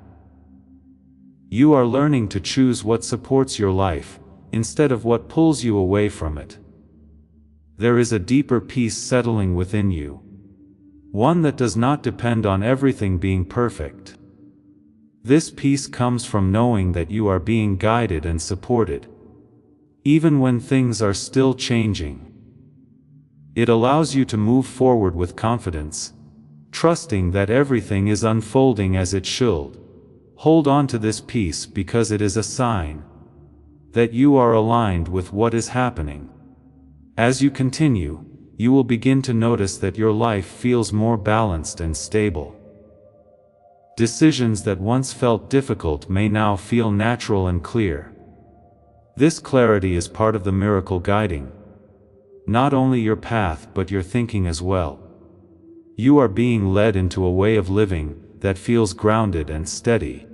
You are learning to choose what supports your life, instead of what pulls you away from it. There is a deeper peace settling within you, one that does not depend on everything being perfect. This peace comes from knowing that you are being guided and supported, even when things are still changing. It allows you to move forward with confidence, trusting that everything is unfolding as it should. Hold on to this peace because it is a sign that you are aligned with what is happening. As you continue, you will begin to notice that your life feels more balanced and stable. Decisions that once felt difficult may now feel natural and clear. This clarity is part of the miracle guiding not only your path but your thinking as well. You are being led into a way of living that feels grounded and steady.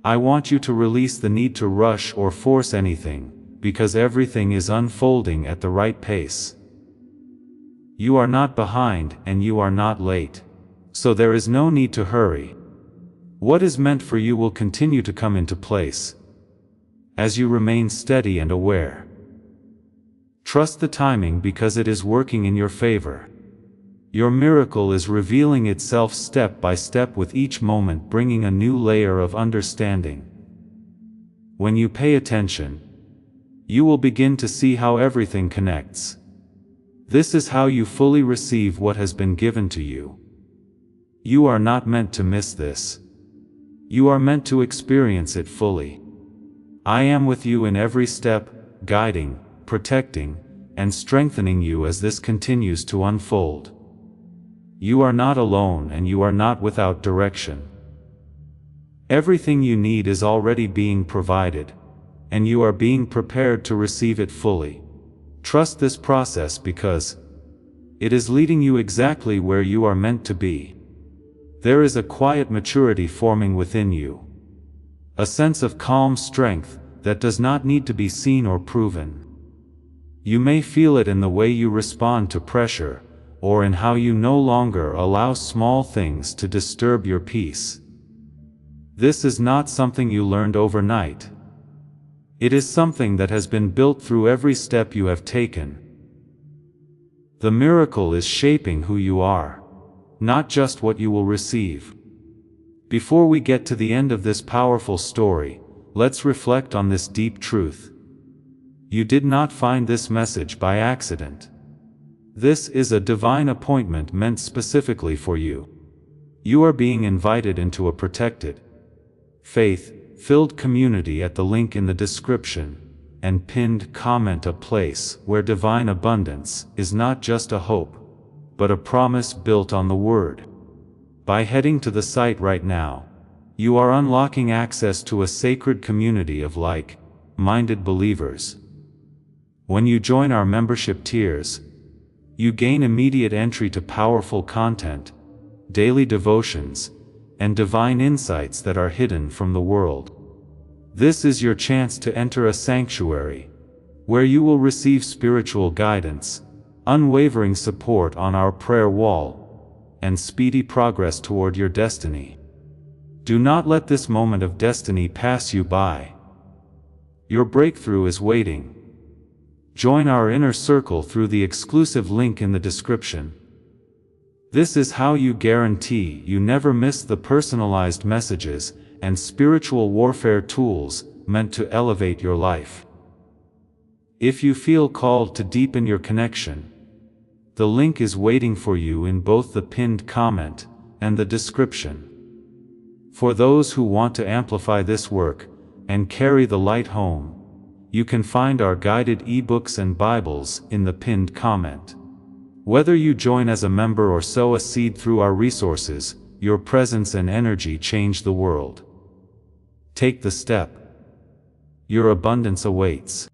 I want you to release the need to rush or force anything, because everything is unfolding at the right pace. You are not behind and you are not late, so there is no need to hurry. What is meant for you will continue to come into place as you remain steady and aware. Trust the timing because it is working in your favor. Your miracle is revealing itself step by step, with each moment bringing a new layer of understanding. When you pay attention, you will begin to see how everything connects. This is how you fully receive what has been given to you. You are not meant to miss this. You are meant to experience it fully. I am with you in every step, guiding, protecting, and strengthening you as this continues to unfold. You are not alone and you are not without direction. Everything you need is already being provided, and you are being prepared to receive it fully. Trust this process because it is leading you exactly where you are meant to be. There is a quiet maturity forming within you, a sense of calm strength that does not need to be seen or proven. You may feel it in the way you respond to pressure, or in how you no longer allow small things to disturb your peace. This is not something you learned overnight. It is something that has been built through every step you have taken. The miracle is shaping who you are, not just what you will receive. Before we get to the end of this powerful story, let's reflect on this deep truth. You did not find this message by accident. This is a divine appointment meant specifically for you. You are being invited into a protected, faith-filled community at the link in the description and pinned comment, a place where divine abundance is not just a hope, but a promise built on the Word. By heading to the site right now, you are unlocking access to a sacred community of like-minded believers. When you join our membership tiers, you gain immediate entry to powerful content, daily devotions, and divine insights that are hidden from the world. This is your chance to enter a sanctuary, where you will receive spiritual guidance, unwavering support on our prayer wall, and speedy progress toward your destiny. Do not let this moment of destiny pass you by. Your breakthrough is waiting. Join our inner circle through the exclusive link in the description. This is how you guarantee you never miss the personalized messages and spiritual warfare tools meant to elevate your life. If you feel called to deepen your connection, the link is waiting for you in both the pinned comment and the description. For those who want to amplify this work and carry the light home, you can find our guided ebooks and Bibles in the pinned comment. Whether you join as a member or sow a seed through our resources, your presence and energy change the world. Take the step. Your abundance awaits.